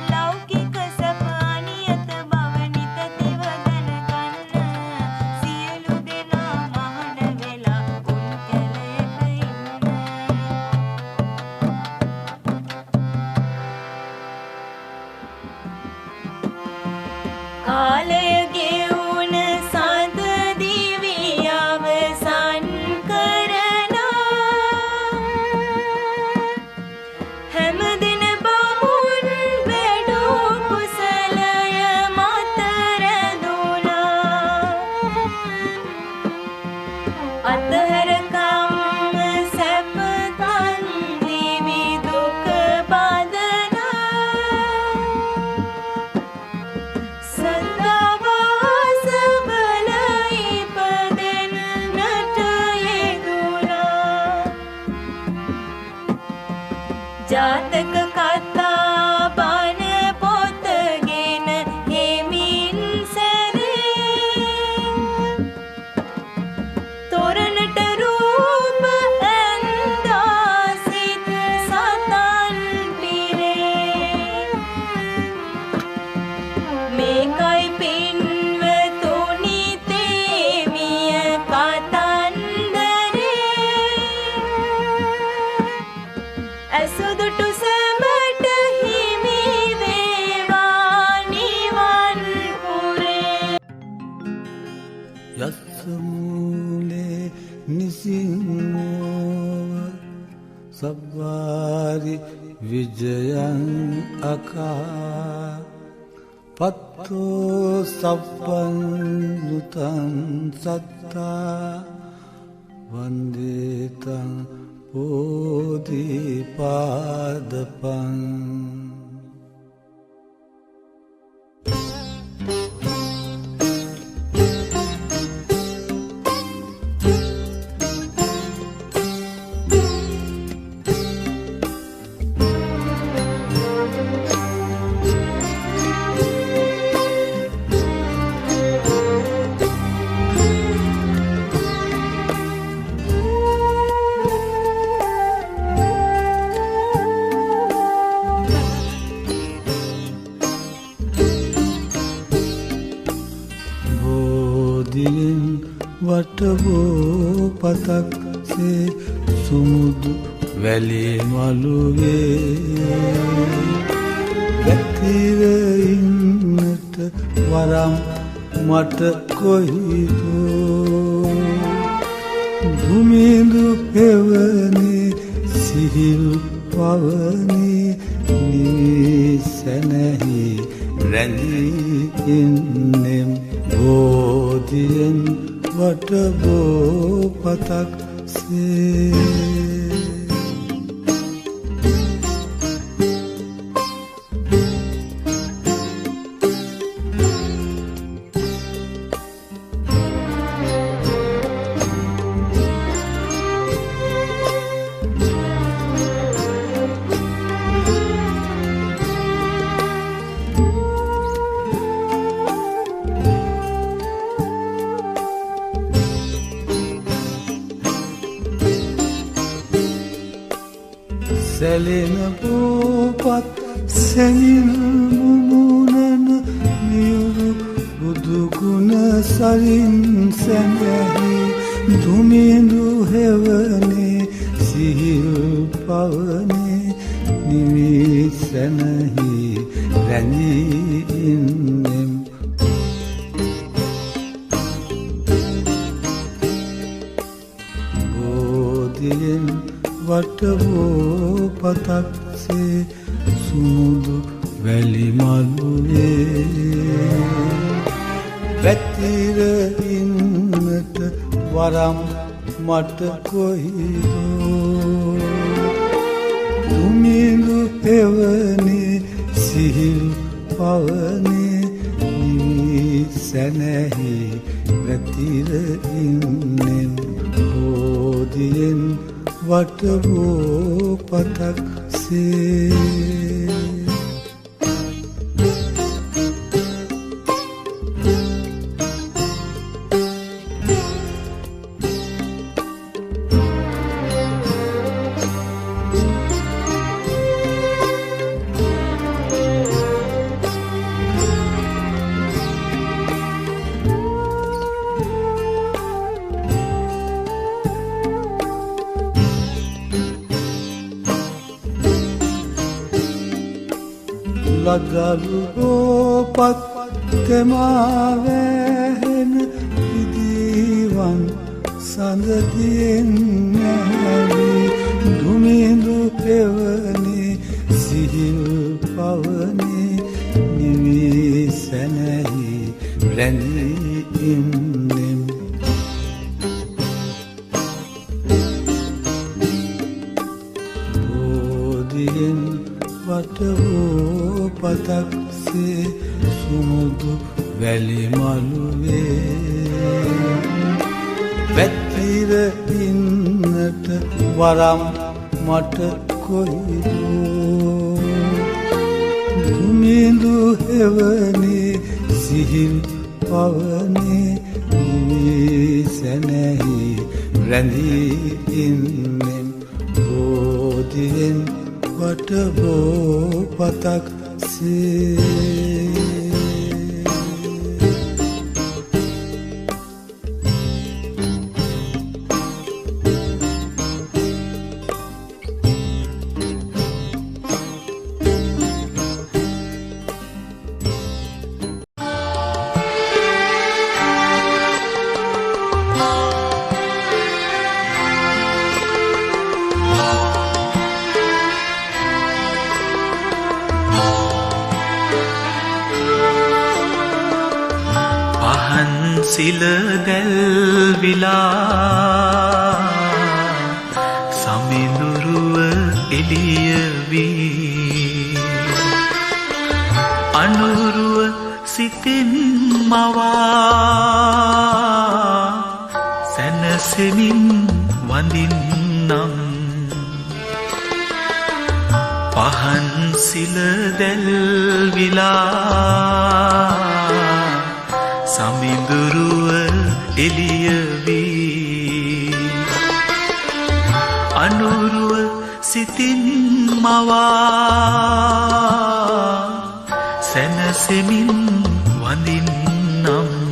Speaker 5: ලව් ජාතක කතා බණ පොතගෙන හිමින් සැරේ තොරණට රූප ඇන්දා සිත් සතන් පිරේ මේකයි පින්වතුනි තේමිය කතන්දරේ ඇසුදුටු සැමට හිමි වේවා නිවන් පුරේ
Speaker 4: යස්සමූලේ නිසින්නෝව සබ්වාරි විජයං අකා පත්තෝ සප්පන්නුතං සත්තා වන්දේතං බෝධිපාදපං වටවෝ පතක් සේ සුමුදු වැලි මළුවේ පැතිර ඉන්නට වරම් මට කොයිදෝ දුමිඳු පෙවනේ සිහිල් පවනේ නිසනහි රැඳී ඉන්නෙම් බෝධියෙන් වටබෝ පතක් සේ සැලෙන පෝපත් සැනිල් මුමුණන නියුරු බුදුගුණ සරින් සැනැහි දුමිඳු හෙවනේ සිහිල් පවනේ නිවි සැනහි රැඳී ඉන්නෙම් බෝධියෙන් වටවෝ පතක් සේ සුමුදු වැලි මළුවේ පැතිර ඉන්නට වරම් මට කොයිදෝ දුමිඳු පෙවනේ සිහිල් පවනේ නිවි සැනැහි පැතිර ඉන්නෙම් බෝධියෙන් වටවෝ පතක් සේ ලදලු බෝපත් තෙමාවැහෙන ඉදිවන් සඳදියෙන් නැවී දුමිඳු පෙවනේ සිහිල් පවනේ නිවි සැනැහි රැඳී ඉන්නෙම් බෝධියෙන් වටවෝ පතක් සේ සුමුදු වැලි මළුවේ පැතිර ඉන්නට වරම් මට කොයිදෝ දුමිඳු හෙවනේ සිහින් පවනේ නිවී සැනැහි රැඳී ඉන්නෙම් බෝධියෙන් වටබෝ පතක් සේ
Speaker 17: සිල දැල්විලා සමිඳුරුව එළිය වී අනුරුව සිතින් මවා සැනසෙමින් වඳින්නම් පහන් සිල දැල්විලා සමිඳුරුව එළිය වී අනුරුව සිතින් මවා සැනසෙමින් වඳින්නම්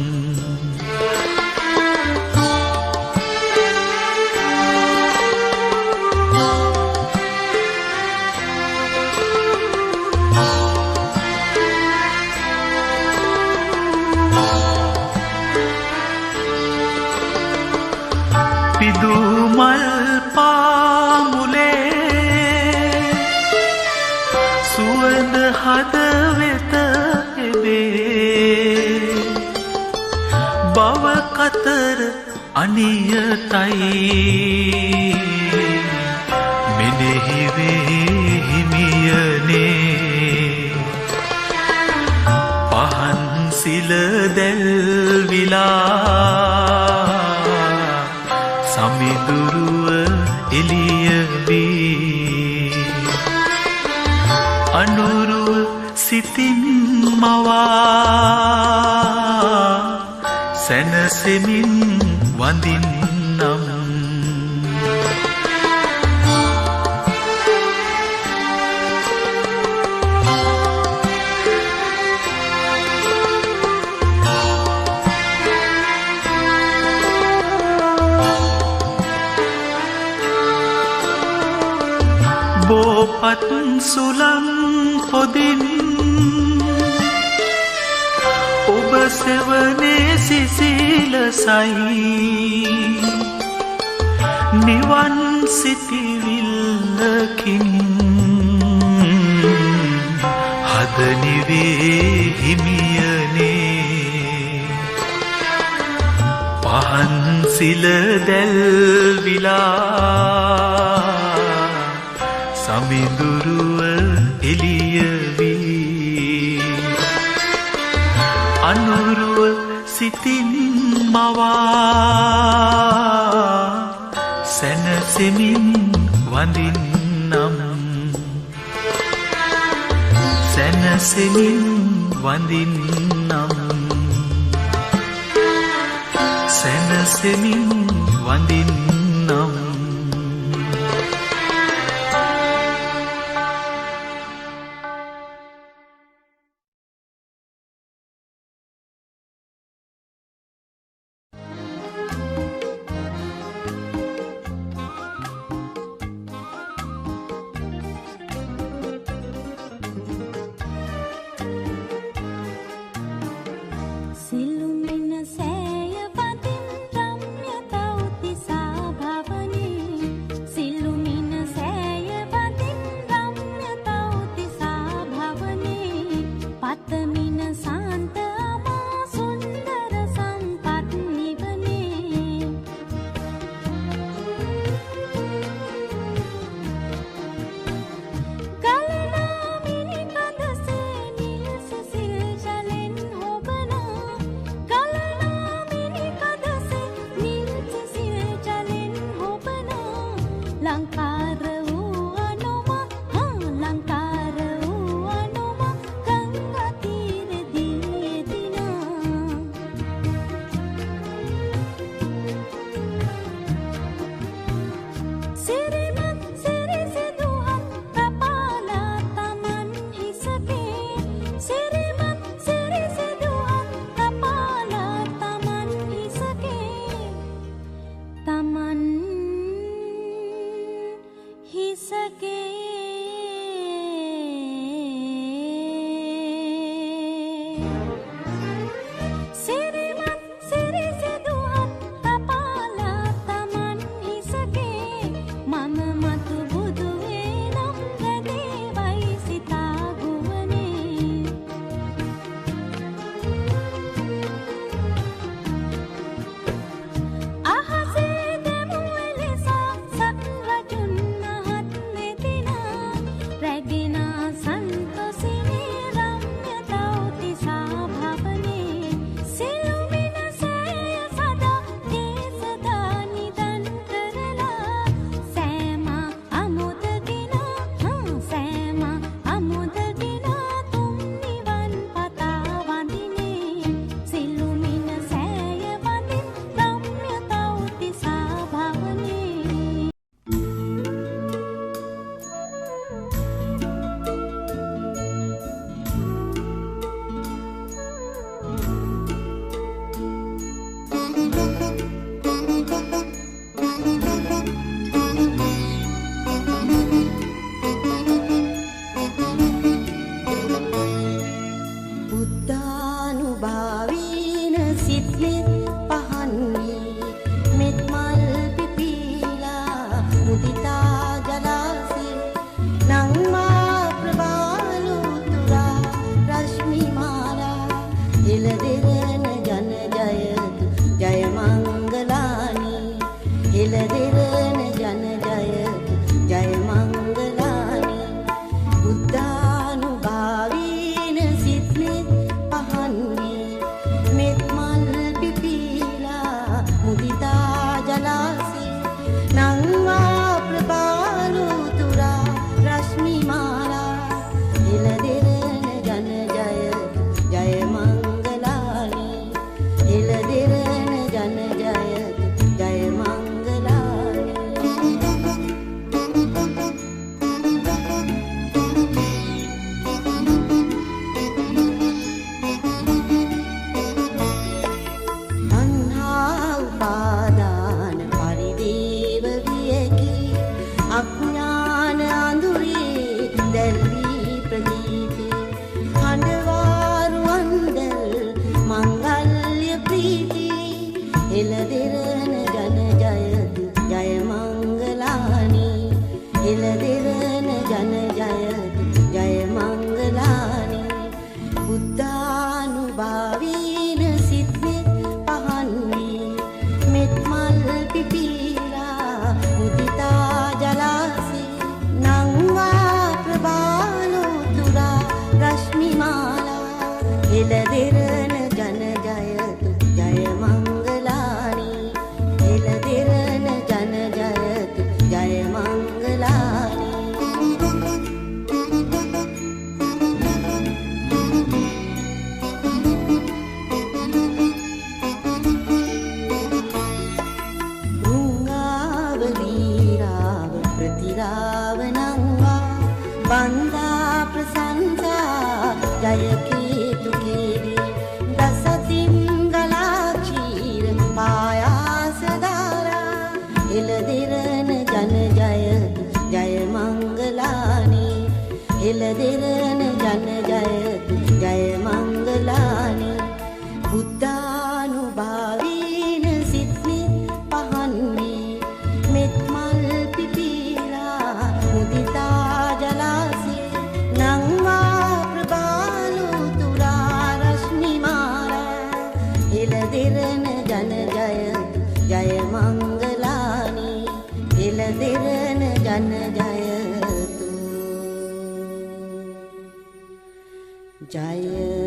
Speaker 17: පිදුමල් පාමුලේ සුවඳ හදවෙත එබේ බව කතර අනියතයි මෙනෙහි වේ හිමියනේ පහන් සිල දැල්විලා සමිඳුරුව එළිය වී අනුරුව සිතින් මවා සැනසෙමින් වඳින්නම් බෝපත් සුලම් පොදින් ඔබ සෙවනේ සිසිලසයි නිවන් සිතිවිල්ලකින් හදනිවේ හිමියනේ පහන් සිල දැල්විලා සමිඳුරුව එළිය වී අනුරුව සිතින් මවා සැනසෙමින් වඳින්නම් සැනසෙමින් වඳින්නම් සැනසෙමින් වඳින්නම්
Speaker 5: ලංකාර
Speaker 16: सके
Speaker 18: ජය